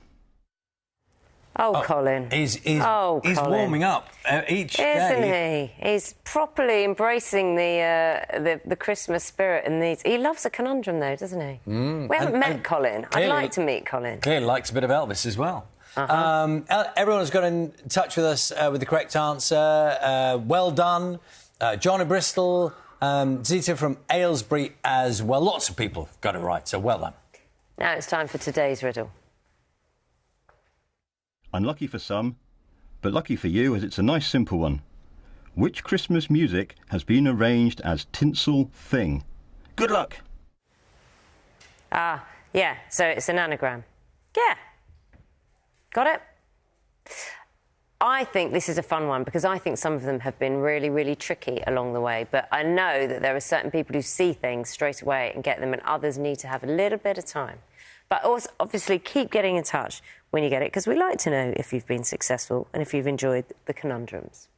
Oh, Colin. He's Colin. warming up each Isn't day. he? He's properly embracing the Christmas spirit in these. He loves a conundrum, though, doesn't he? We haven't met Colin. I'd like to meet Colin. Clearly likes a bit of Elvis as well. Everyone has got in touch with us with the correct answer. Well done. John in Bristol, Zita from Aylesbury as well. Lots of people got it right, so well done. Now it's time for today's riddle. Unlucky for some, but lucky for you as it's a nice simple one. Which Christmas music has been arranged as tinsel thing? Good luck. Yeah, so it's an anagram. Yeah. Got it? I think this is a fun one because I think some of them have been really, really tricky along the way. But I know that there are certain people who see things straight away and get them, and others need to have a little bit of time. But also, obviously, keep getting in touch when you get it, because we like to know if you've been successful and if you've enjoyed the conundrums.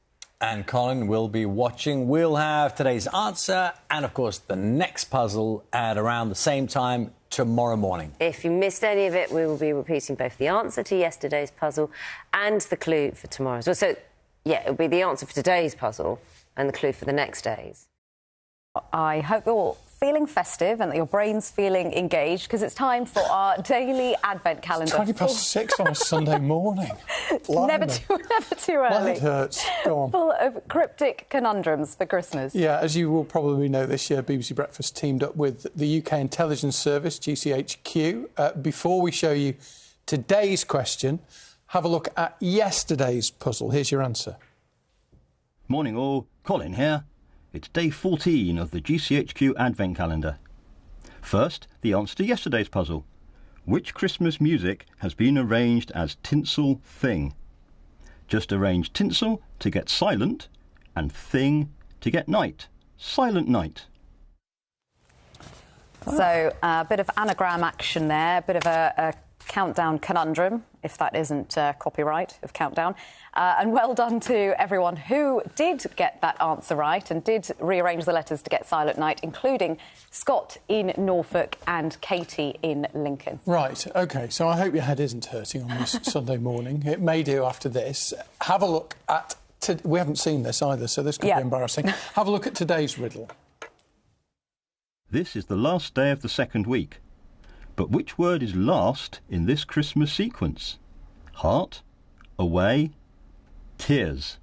And Colin will be watching. We'll have today's answer and, of course, the next puzzle at around the same time tomorrow morning. If you missed any of it, we will be repeating both the answer to yesterday's puzzle and the clue for tomorrow's. Well, so, yeah, it'll be the answer for today's puzzle and the clue for the next day's. I hope you're all feeling festive and that your brain's feeling engaged, because it's time for our daily advent calendar. 6:20 on a Sunday morning. Never too early. My head hurts. Go on. Full of cryptic conundrums for Christmas. Yeah, as you will probably know, this year BBC Breakfast teamed up with the UK Intelligence Service, GCHQ. Before we show you today's question, have a look at yesterday's puzzle. Here's your answer. Morning all, Colin here. It's day 14 of the GCHQ Advent Calendar. First, the answer to yesterday's puzzle. Which Christmas music has been arranged as tinsel thing? Just arrange tinsel to get silent and thing to get night. Silent night. So a bit of anagram action there, a bit of a countdown conundrum, if that isn't copyright of countdown. And well done to everyone who did get that answer right and did rearrange the letters to get Silent Night, including Scott in Norfolk and Katie in Lincoln. Right, OK, so I hope your head isn't hurting on this Sunday morning. It may do after this. Have a look at... We haven't seen this either, so this could be embarrassing. Have a look at today's riddle. This is the last day of the second week. But which word is last in this Christmas sequence? Heart, away, tears.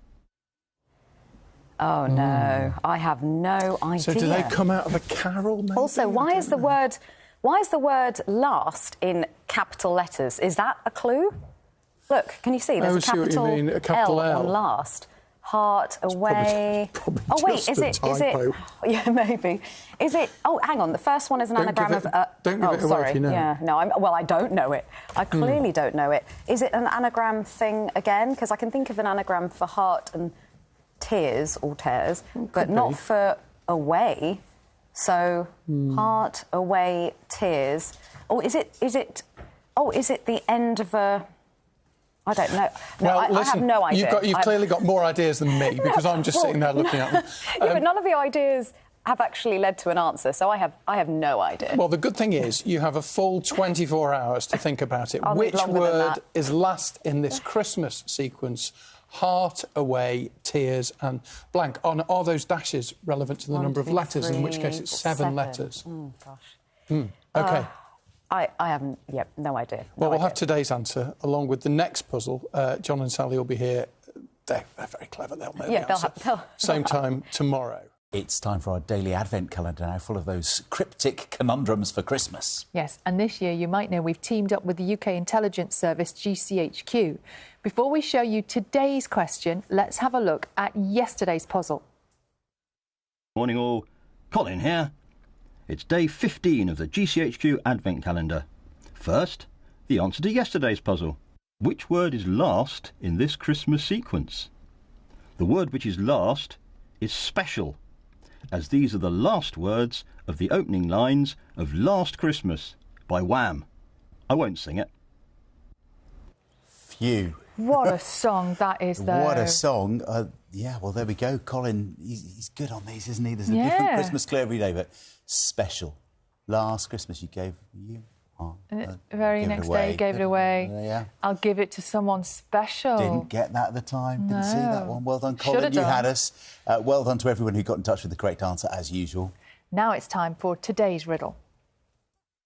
Oh, no. I have no idea. So do they come out of a carol, maybe? Also, why is the word last in capital letters? Is that a clue? Look, can you see? There's a capital, a capital L on last. Heart, away... Probably oh, wait, just is it... Yeah, maybe. Is it... Oh, hang on. The first one is an anagram of... Don't give it away sorry. if you know. Yeah, no, well, I don't know it. I clearly don't know it. Is it an anagram thing again? Because I can think of an anagram for heart and tears, or tears, but not for away. So, heart, away, tears. Or is it... Oh, is it the end of a... I don't know. No, well, I have no idea. You've clearly got more ideas than me, because I'm just sitting there looking at them. Yeah, but none of the ideas have actually led to an answer, so I have no idea. Well, the good thing is you have a full 24 hours to think about it. I'll Which need longer than word that. is last in this Christmas sequence? Heart, away, tears and blank. Are those dashes relevant to the number of letters, in which case it's seven letters? Oh, gosh. OK. I haven't, no idea. Well, we'll have today's answer along with the next puzzle. John and Sally will be here. They're very clever. They'll know the answer. Same time tomorrow. It's time for our daily advent calendar now, full of those cryptic conundrums for Christmas. Yes, and this year you might know we've teamed up with the UK Intelligence Service, GCHQ. Before we show you today's question, let's have a look at yesterday's puzzle. Morning all, Colin here. It's day 15 of the GCHQ Advent Calendar. First, the answer to yesterday's puzzle. Which word is last in this Christmas sequence? The word which is last is special, as these are the last words of the opening lines of Last Christmas by Wham. I won't sing it. Phew. What a song that is, though. What a song. Yeah, well, there we go. Colin, he's good on these, isn't he? There's a different Christmas clue every day, but special. Last Christmas you gave you. Very next day you gave it away. Yeah. I'll give it to someone special. Didn't get that at the time. Didn't see that one. Well done, Colin. Should've You done. had us. Well done to everyone who got in touch with the correct answer, as usual. Now it's time for today's riddle.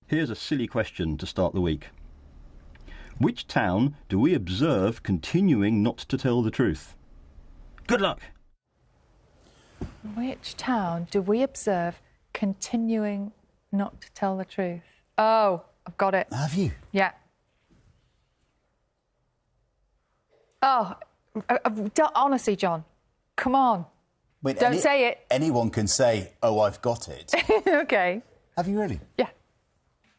Here's a silly question to start the week. Which town do we observe continuing not to tell the truth? Good luck. Which town do we observe continuing not to tell the truth? Oh, I've got it. Have you? Yeah. Oh, honestly, John, come on. Wait, Don't say it. Anyone can say, oh, I've got it. OK. Have you really? Yeah.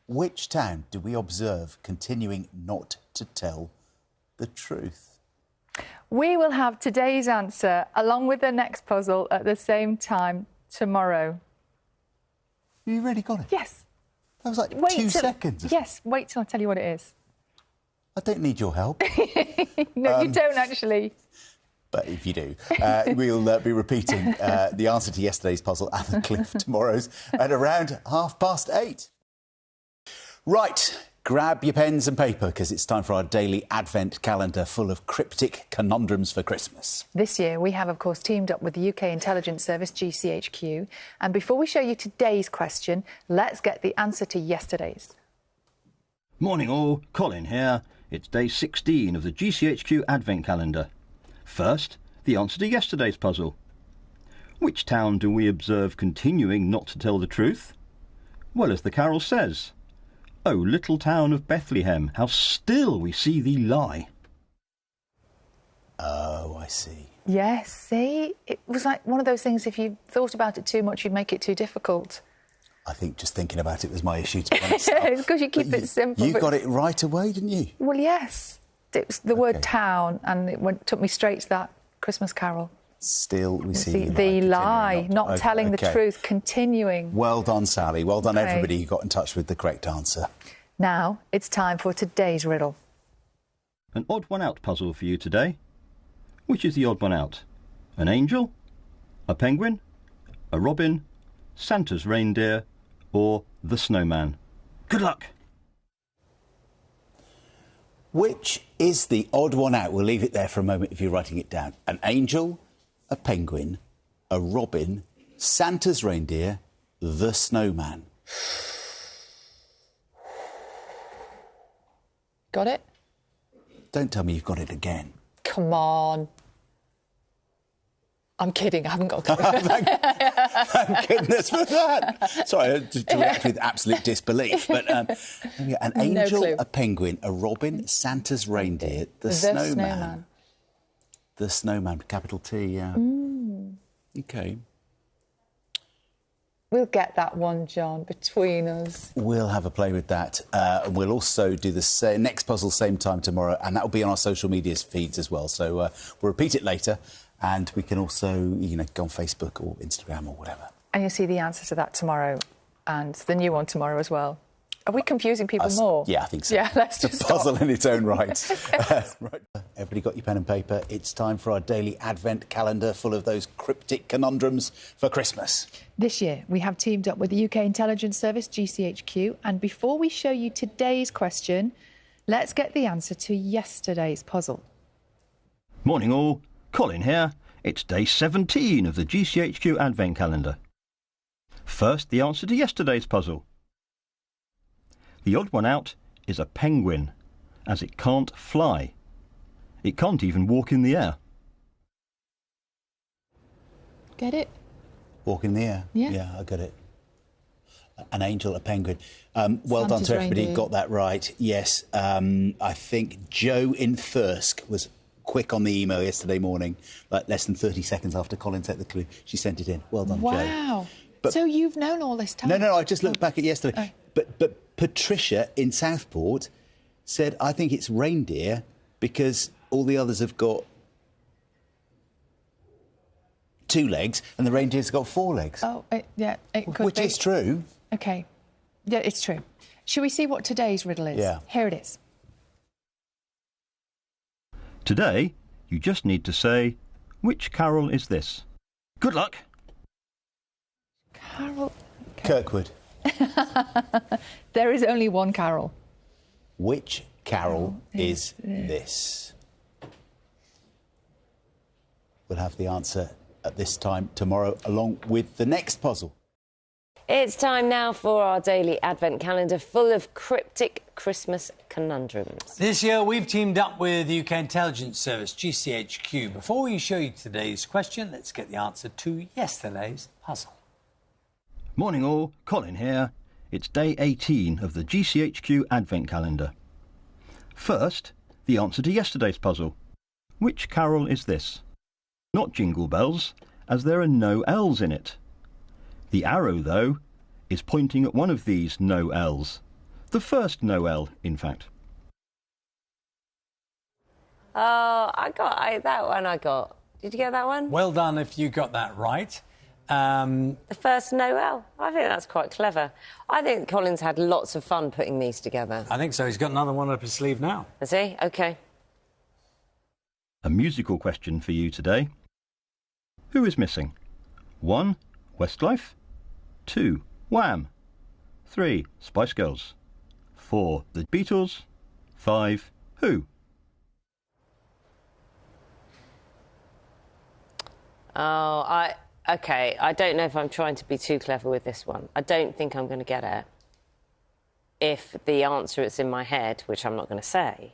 Which town do we observe continuing not to tell the truth? We will have today's answer along with the next puzzle at the same time tomorrow. You really got it? Yes. That was like Wait 2 till- seconds. Yes, wait till I tell you what it is. I don't need your help. No, you don't actually. But if you do, we'll be repeating the answer to yesterday's puzzle and the cliff tomorrow's at around 8:30. Right, grab your pens and paper because it's time for our daily Advent calendar full of cryptic conundrums for Christmas. This year, we have, of course, teamed up with the UK intelligence service, GCHQ. And before we show you today's question, let's get the answer to yesterday's. Morning all, Colin here. It's day 16 of the GCHQ Advent calendar. First, the answer to yesterday's puzzle. Which town do we observe continuing not to tell the truth? Well, as the carol says, "O little town of Bethlehem, how still we see thee lie." Oh, I see. Yes, see? It was like one of those things, if you thought about it too much, you'd make it too difficult. I think just thinking about it was my issue, to be honest. It's because you keep it simple. You but- got it right away, didn't you? Well, yes. It was the word town, and took me straight to that Christmas carol. Still, we see The lie, not telling the okay. truth, continuing. Well done, Sally. Well done, Okay. everybody who got in touch with the correct answer. Now, it's time for today's riddle. An odd one out puzzle for you today. Which is the odd one out? An angel? A penguin? A robin? Santa's reindeer? Or the snowman? Good luck! Which is the odd one out? We'll leave it there for a moment if you're writing it down. An angel, a penguin, a robin, Santa's reindeer, the snowman. Got it? Don't tell me you've got it again. Come on. I'm kidding, I haven't got a clue. Thank goodness for that. Sorry, to react with absolute disbelief. But an angel, clue. a penguin, a robin, Santa's reindeer, the snowman. The snowman, capital T, yeah. OK. We'll get that one, John, between us. We'll have a play with that. We'll also do the next puzzle same time tomorrow, and that will be on our social media feeds as well. So we'll repeat it later, and we can also, go on Facebook or Instagram or whatever. And you'll see the answer to that tomorrow, and the new one tomorrow as well. Are we confusing people more? Yeah, I think so. Yeah, let's just It's a puzzle in its own right. Right. Everybody got your pen and paper? It's time for our daily Advent calendar full of those cryptic conundrums for Christmas. This year, we have teamed up with the UK intelligence service, GCHQ, and before we show you today's question, let's get the answer to yesterday's puzzle. Morning all, Colin here. It's day 17 of the GCHQ Advent calendar. First, the answer to yesterday's puzzle. The odd one out is a penguin, as it can't fly. It can't even walk in the air. Get it? Walk in the air? Yeah. I got it. An angel, a penguin. Well done Santa's to everybody. reindeer. Got that right. Yes. I think Joe in Thirsk was quick on the email yesterday morning, like less than 30 seconds after Colin set the clue. She sent it in. Well done, Joe. Wow. But- So you've known all this time? No, I just looked back at yesterday. But Patricia in Southport said, I think it's reindeer because all the others have got 2 legs and the reindeer's got 4 legs. Oh, yeah, it could Which be. is true. OK. Yeah, it's true. Shall we see what today's riddle is? Yeah. Here it is. Today, you just need to say, which carol is this? Good luck! Carol... Kirkwood. There is only one carol. Which carol is this? We'll have the answer at this time tomorrow, along with the next puzzle. It's time now for our daily Advent calendar full of cryptic Christmas conundrums. This year, we've teamed up with the UK intelligence service, GCHQ. Before we show you today's question, let's get the answer to yesterday's puzzle. Morning all, Colin here. It's day 18 of the GCHQ Advent calendar. First, the answer to yesterday's puzzle. Which carol is this? Not Jingle Bells, as there are no L's in it. The arrow, though, is pointing at one of these no L's. The first no L, in fact. Oh, that one I got. Did you get that one? Well done if you got that right. The first Noel. I think that's quite clever. I think Colin's had lots of fun putting these together. I think so. He's got another one up his sleeve now. Has he? OK. A musical question for you today. Who is missing? 1. Westlife. 2. Wham. 3. Spice Girls. 4. The Beatles. 5. Who? Oh, OK, I don't know if I'm trying to be too clever with this one. I don't think I'm going to get it if the answer that's in my head, which I'm not going to say,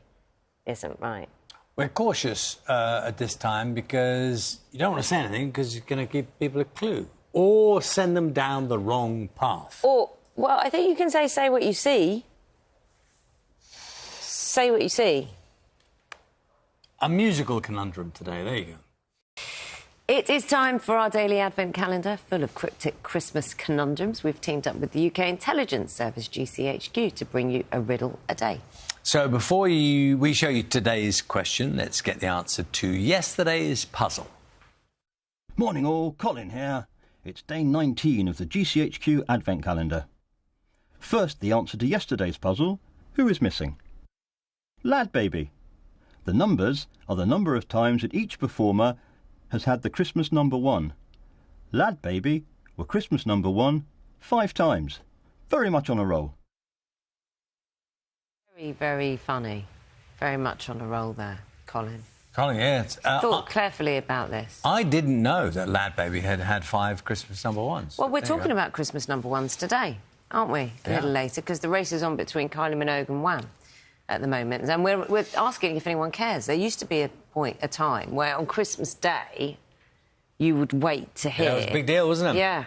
isn't right. We're cautious at this time because you don't want to say anything because you're going to give people a clue or send them down the wrong path. Or, well, I think you can say what you see. Say what you see. A musical conundrum today. There you go. It is time for our daily advent calendar full of cryptic Christmas conundrums. We've teamed up with the UK intelligence service, GCHQ, to bring you a riddle a day. So before we show you today's question, let's get the answer to yesterday's puzzle. Morning all, Colin here. It's day 19 of the GCHQ Advent Calendar. First, the answer to yesterday's puzzle. Who is missing? Lad Baby. The numbers are the number of times that each performer has had the Christmas number 1. Lad Baby were Christmas number 1 5 times. Very much on a roll. Very, very funny. Very much on a roll there, Colin. Colin, yes. Thought carefully about this. I didn't know that Lad Baby had had 5 Christmas number 1s. Well, we're talking about Christmas number 1s today, aren't we? A little later, because the race is on between Kylie Minogue and Wham at the moment. And we're asking if anyone cares. There used to be a time where on Christmas Day you would wait to hear. Yeah, it was a big deal, wasn't it? Yeah.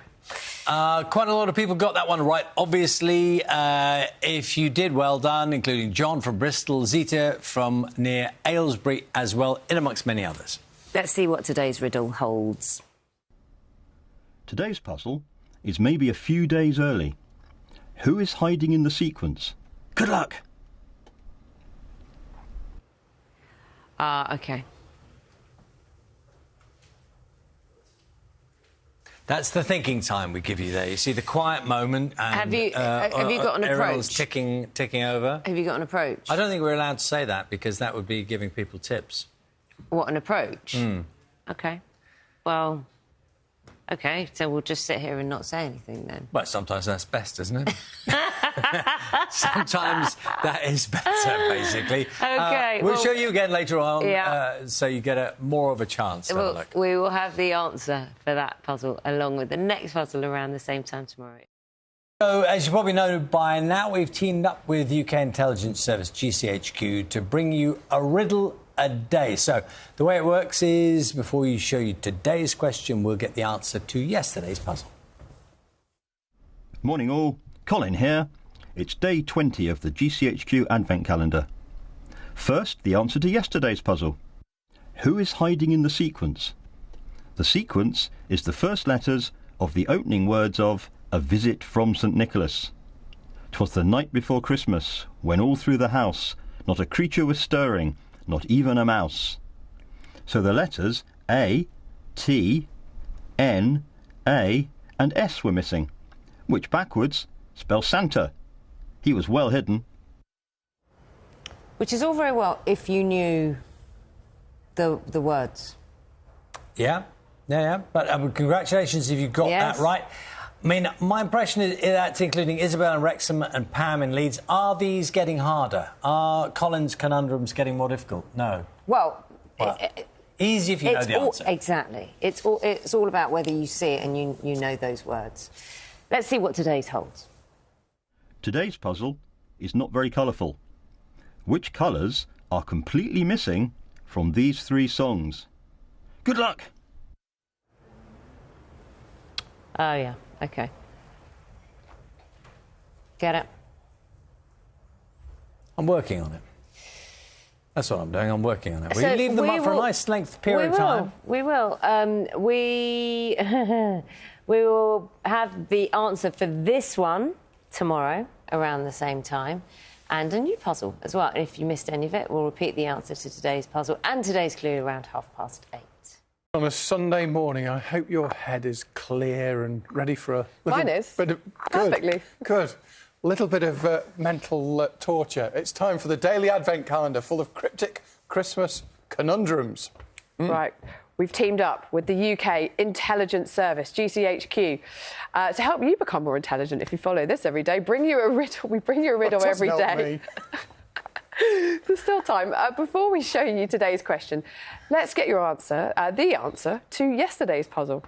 Quite a lot of people got that one right, obviously. If you did, well done, including John from Bristol, Zita from near Aylesbury as well, in amongst many others. Let's see what today's riddle holds. Today's puzzle is maybe a few days early. Who is hiding in the sequence? Good luck! OK. That's the thinking time we give you there. You see the quiet moment and... Have you got an everyone's approach? ticking over. Have you got an approach? I don't think we're allowed to say that because that would be giving people tips. What, an approach? OK. Well, OK, so we'll just sit here and not say anything then. Well, sometimes that's best, isn't it? Sometimes that is better, basically. OK. We'll show you again later on, yeah. so you get more of a chance to have a look. We will have the answer for that puzzle along with the next puzzle around the same time tomorrow. So, as you probably know by now, we've teamed up with UK intelligence service GCHQ to bring you a riddle a day. So, the way it works is, before we show you today's question, we'll get the answer to yesterday's puzzle. Morning all, Colin here. It's day 20 of the GCHQ Advent Calendar. First, the answer to yesterday's puzzle. Who is hiding in the sequence? The sequence is the first letters of the opening words of A Visit from St. Nicholas. 'Twas the night before Christmas, when all through the house not a creature was stirring, not even a mouse. So the letters A, T, N, A and S were missing, which backwards spells Santa. He was well hidden. Which is all very well if you knew the words. Yeah. But congratulations if you got that right. I mean, my impression is that's including Isabel in Wrexham and Pam in Leeds. Are these getting harder? Are Colin's conundrums getting more difficult? No. Well easy if you know the answer. Exactly. It's all about whether you see it and you know those words. Let's see what today's holds. Today's puzzle is not very colourful. Which colours are completely missing from these 3 songs? Good luck! Oh, yeah. OK. Get it? I'm working on it. That's what I'm doing. I'm working on it. Will So you leave them up for a nice length period of time? We will. We will have the answer for this one tomorrow around the same time, and a new puzzle as well. And if you missed any of it, we'll repeat the answer to today's puzzle and today's clue around 8:30. On a Sunday morning, I hope your head is clear and ready for a little Mine is. bit of... Perfectly. Good. A little bit of mental torture. It's time for the daily advent calendar full of cryptic Christmas conundrums. Right. We've teamed up with the UK Intelligence Service, GCHQ, to help you become more intelligent if you follow this every day. Bring you a riddle. We bring you a riddle every day. There's still time. Before we show you today's question, let's get your answer, the answer to yesterday's puzzle.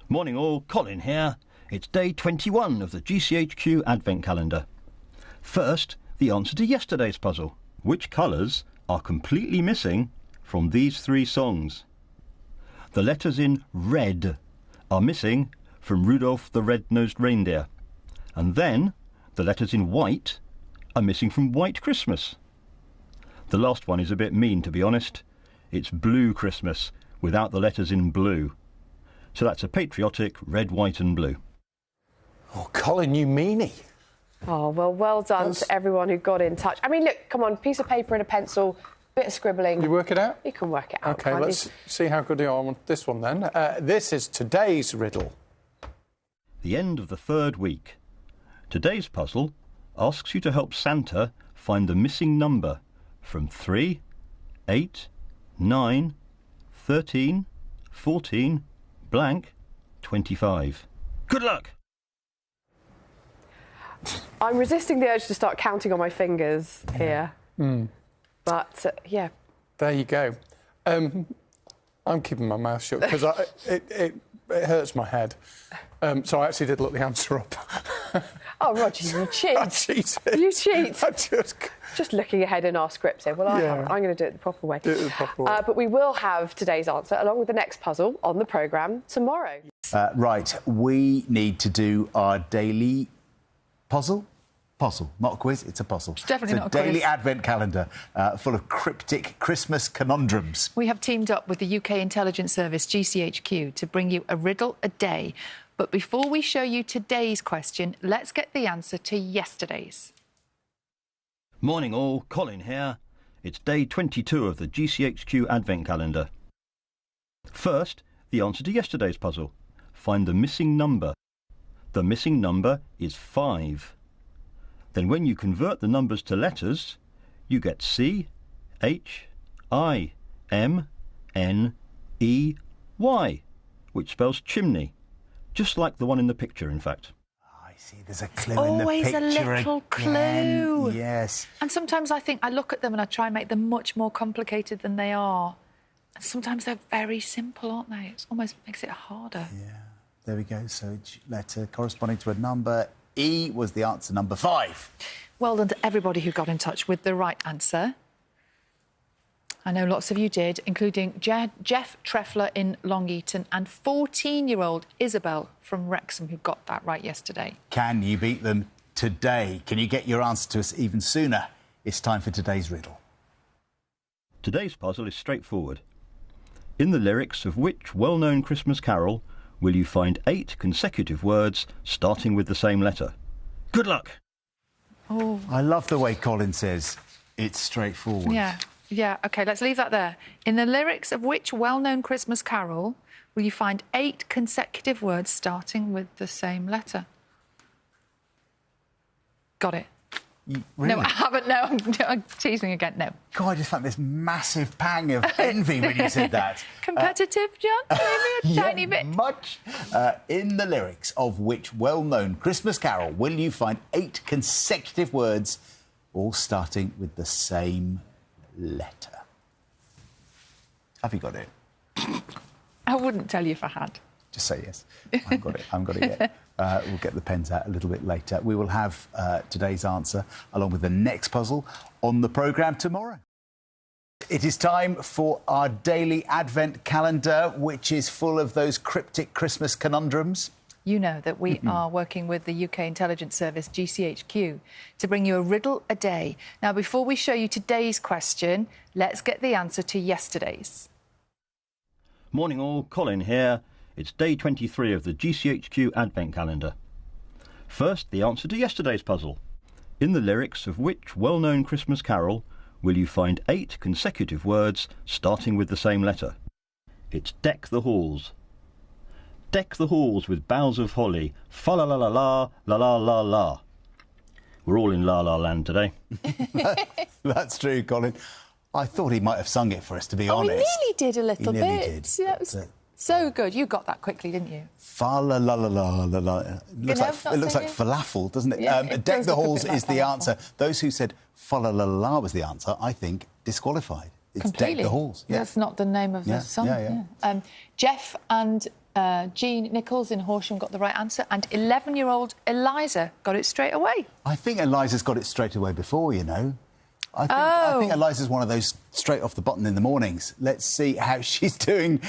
Morning all, Colin here. It's day 21 of the GCHQ Advent Calendar. First, the answer to yesterday's puzzle. Which colours are completely missing from these three songs? The letters in red are missing from Rudolph the Red-Nosed Reindeer. And then, the letters in white are missing from White Christmas. The last one is a bit mean, to be honest. It's Blue Christmas, without the letters in blue. So that's a patriotic red, white and blue. Oh, Colin, you meanie. Oh, well done to everyone who got in touch. I mean, look, come on, piece of paper and a pencil, bit of scribbling. You work it out? You can work it out. OK, let's see how good you are on this one then. This is today's riddle. The end of the third week. Today's puzzle asks you to help Santa find the missing number from 3, 8, 9, 13, 14, blank, 25. Good luck! I'm resisting the urge to start counting on my fingers here. But, yeah. There you go. I'm keeping my mouth shut because it hurts my head. So I actually did look the answer up. Oh, Roger, you cheat. I cheated. You cheat. I just looking ahead in our scripts here. Well, I'm going to do it the proper way. Do it the proper way. But we will have today's answer, along with the next puzzle, on the programme tomorrow. Right, we need to do our daily puzzle, not a quiz, it's a puzzle. It's definitely not a quiz. Daily advent calendar full of cryptic Christmas conundrums. We have teamed up with the UK Intelligence Service, GCHQ, to bring you a riddle a day. But before we show you today's question, let's get the answer to yesterday's. Morning all, Colin here. It's day 22 of the GCHQ Advent Calendar. First, the answer to yesterday's puzzle. Find the missing number. The missing number is 5. Then when you convert the numbers to letters, you get C, H, I, M, N, E, Y, which spells chimney, just like the one in the picture, in fact. I see, there's a clue in the Always picture a little again. clue. Yes. And sometimes I think I look at them and I try and make them much more complicated than they are. And sometimes they're very simple, aren't they? It almost makes it harder. Yeah. There we go. So each letter corresponding to a number. E was the answer, number 5. Well done to everybody who got in touch with the right answer. I know lots of you did, including Jeff Treffler in Long Eaton and 14-year-old Isabel from Wrexham, who got that right yesterday. Can you beat them today? Can you get your answer to us even sooner? It's time for today's riddle. Today's puzzle is straightforward. In the lyrics of which well-known Christmas carol will you find 8 consecutive words starting with the same letter? Good luck! Oh. I love the way Colin says it's straightforward. Yeah, OK, let's leave that there. In the lyrics of which well-known Christmas carol will you find 8 consecutive words starting with the same letter? Got it. Really? No, I haven't. No, I'm teasing again. No. God, I just felt this massive pang of envy when you said that. Competitive, John? Maybe a tiny bit. Much. In the lyrics of which well-known Christmas carol will you find 8 consecutive words, all starting with the same letter? Have you got it? I wouldn't tell you if I had. Just say yes. I haven't got it. I haven't got it yet. We'll get the pens out a little bit later. We will have today's answer along with the next puzzle on the programme tomorrow. It is time for our daily advent calendar, which is full of those cryptic Christmas conundrums. You know that we are working with the UK Intelligence Service, GCHQ, to bring you a riddle a day. Now, before we show you today's question, let's get the answer to yesterday's. Morning all, Colin here. It's day 23 of the GCHQ Advent Calendar. First, the answer to yesterday's puzzle. In the lyrics of which well-known Christmas carol will you find 8 consecutive words starting with the same letter? it's deck the halls. Deck the halls with boughs of holly, fa la la la la, la la la la. We're all in La La Land today. That's true, Colin. I thought he might have sung it for us, to be Oh, honest. he nearly did a little He nearly bit. did. Yeah, it was so good. You got that quickly, didn't you? Fa la la la la la la. It looks like falafel, doesn't it? Yeah, it Deck does the look a halls bit like is the answer. Those who said fa la la la was the answer, I think, disqualified. It's Completely. Deck the halls. Yeah. That's not the name of the song. Yeah. Jeff and Jean Nichols in Horsham got the right answer, and 11-year-old Eliza got it straight away. I think Eliza's got it straight away before, you know. I think Eliza's one of those straight off the button in the mornings. Let's see how she's doing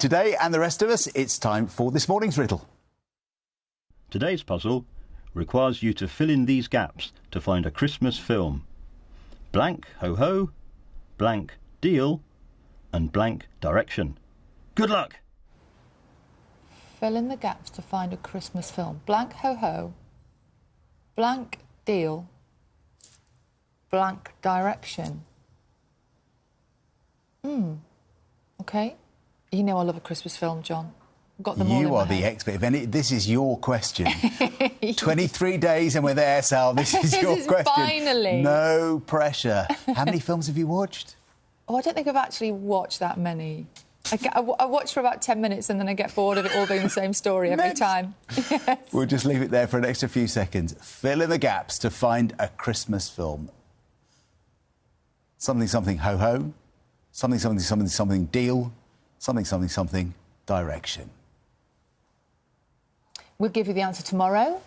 today, and the rest of us. It's time for this morning's riddle. Today's puzzle requires you to fill in these gaps to find a Christmas film. Blank ho-ho, blank deal, and blank direction. Good luck! Fill in the gaps to find a Christmas film. Blank ho-ho, blank deal, blank direction. OK. You know I love a Christmas film, John. I've got them all in You my are the head. expert. If any, this is your question. 23 days and we're there, Sal. This is your question. Finally. No pressure. How many films have you watched? Oh, I don't think I've actually watched that many. I watch for about 10 minutes and then I get bored of it all being the same story every time. We'll just leave it there for an extra few seconds. Fill in the gaps to find a Christmas film. Something, something, ho-ho. Something, something, something, something, deal. Something, something, something, direction. We'll give you the answer tomorrow.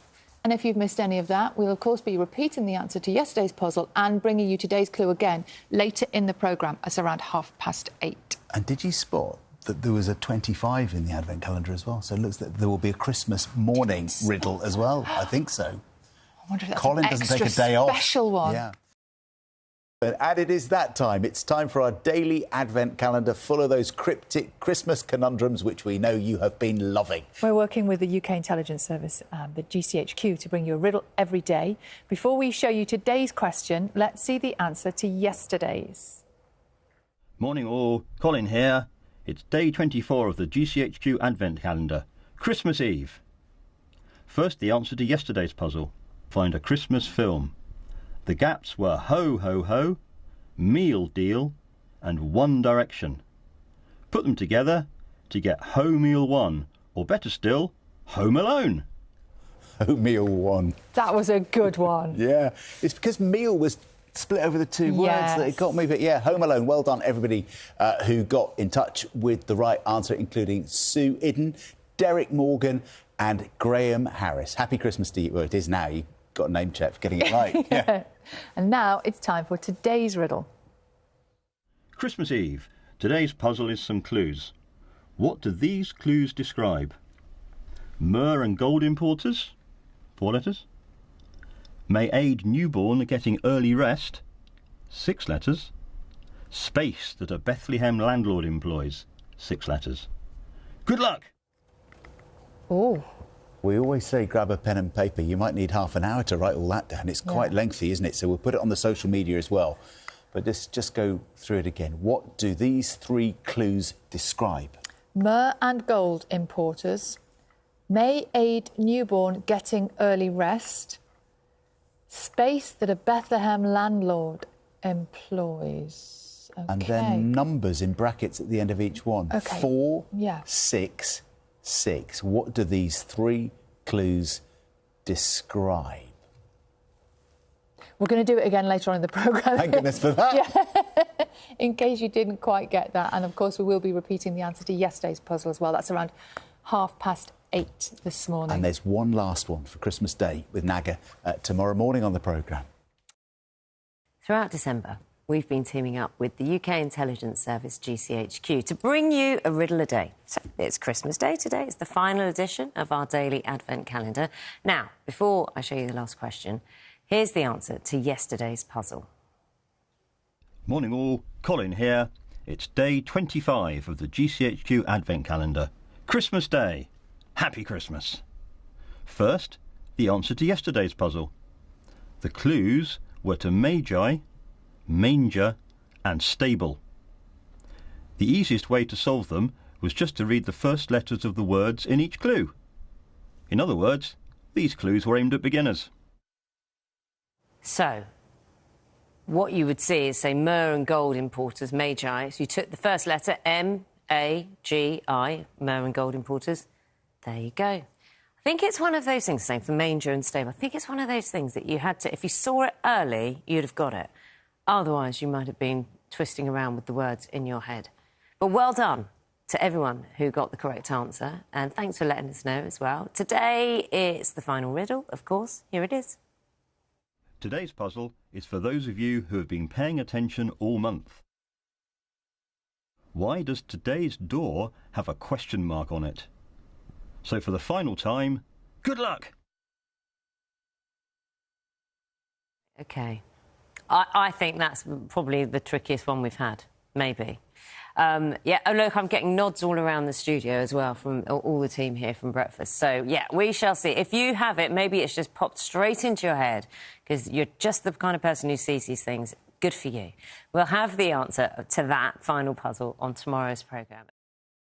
And if you've missed any of that, we'll, of course, be repeating the answer to yesterday's puzzle and bringing you today's clue again later in the programme at around 8:30. And did you spot that there was a 25 in the Advent calendar as well? So it looks like there will be a Christmas morning riddle as well. I think so. I wonder if that's Colin an doesn't extra take a day off. special one. Yeah. And it is that time. It's time for our daily Advent calendar full of those cryptic Christmas conundrums which we know you have been loving. We're working with the UK Intelligence Service, the GCHQ, to bring you a riddle every day. Before we show you today's question, let's see the answer to yesterday's. Morning all, Colin here. It's day 24 of the GCHQ Advent calendar, Christmas Eve. First, the answer to yesterday's puzzle. Find a Christmas film. The gaps were ho ho ho, meal deal, and One Direction. Put them together to get Ho Meal 1, or better still, Home Alone. Ho Meal 1. That was a good one. Yeah, it's because meal was split over the two words that it got me. But yeah, Home Alone. Well done, everybody who got in touch with the right answer, including Sue Idden, Derek Morgan, and Graham Harris. Happy Christmas to you. Well, it is now. You got a name check for getting it right. Yeah. And now it's time for today's riddle. Christmas Eve. Today's puzzle is some clues. What do these clues describe? Myrrh and gold importers? 4 letters. May aid newborn getting early rest? 6 letters. Space that a Bethlehem landlord employs? 6 letters. Good luck! Oh. We always say grab a pen and paper. You might need half an hour to write all that down. It's quite lengthy, isn't it? So we'll put it on the social media as well. But just go through it again. What do these 3 clues describe? Myrrh and gold importers. May aid newborn getting early rest. Space that a Bethlehem landlord employs. OK. And then numbers in brackets at the end of each one. OK. 4, 6, 6. What do these 3 clues describe? We're going to do it again later on in the programme. Thank goodness for that. Yeah. In case you didn't quite get that. And, of course, we will be repeating the answer to yesterday's puzzle as well. That's around 8:30 this morning. And there's one last one for Christmas Day with Naga tomorrow morning on the programme. Throughout December, we've been teaming up with the UK Intelligence Service, GCHQ, to bring you a riddle a day. So it's Christmas Day today. It's the final edition of our daily Advent calendar. Now, before I show you the last question, here's the answer to yesterday's puzzle. Morning all, Colin here. It's day 25 of the GCHQ Advent calendar, Christmas Day. Happy Christmas. First, the answer to yesterday's puzzle. The clues were to Magi, manger and stable. The easiest way to solve them was just to read the first letters of the words in each clue. In other words, these clues were aimed at beginners. So, what you would see is, say, myrrh and gold importers, Magi. So you took the first letter, M-A-G-I, myrrh and gold importers. There you go. I think it's one of those things, same for manger and stable. I think it's one of those things that you had to, if you saw it early, you'd have got it. Otherwise, you might have been twisting around with the words in your head. But well done to everyone who got the correct answer, and thanks for letting us know as well. Today, it's the final riddle, of course. Here it is. Today's puzzle is for those of you who have been paying attention all month. Why does today's door have a question mark on it? So for the final time, good luck! OK. I think that's probably the trickiest one we've had, maybe. Yeah, oh, look, I'm getting nods all around the studio as well from all the team here from breakfast. So, yeah, we shall see. If you have it, maybe it's just popped straight into your head because you're just the kind of person who sees these things. Good for you. We'll have the answer to that final puzzle on tomorrow's programme.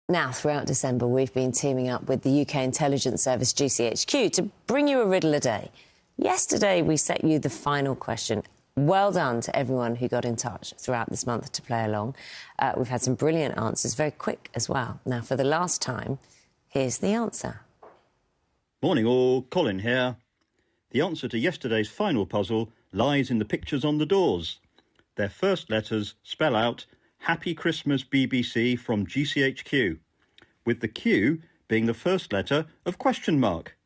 Now, throughout December, we've been teaming up with the UK intelligence service GCHQ to bring you a riddle a day. Yesterday, we set you the final question. Well done to everyone who got in touch throughout this month to play along. We've had some brilliant answers, very quick as well. Now, for the last time, here's the answer. Morning all, Colin here. The answer to yesterday's final puzzle lies in the pictures on the doors. Their first letters spell out Happy Christmas BBC from GCHQ, with the Q being the first letter of question mark.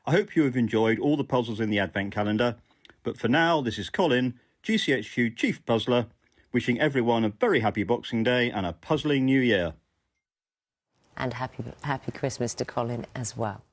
I hope you have enjoyed all the puzzles in the Advent calendar. But for now, this is Colin, GCHQ Chief Puzzler, wishing everyone a very happy Boxing Day and a puzzling New Year. And happy Christmas to Colin as well.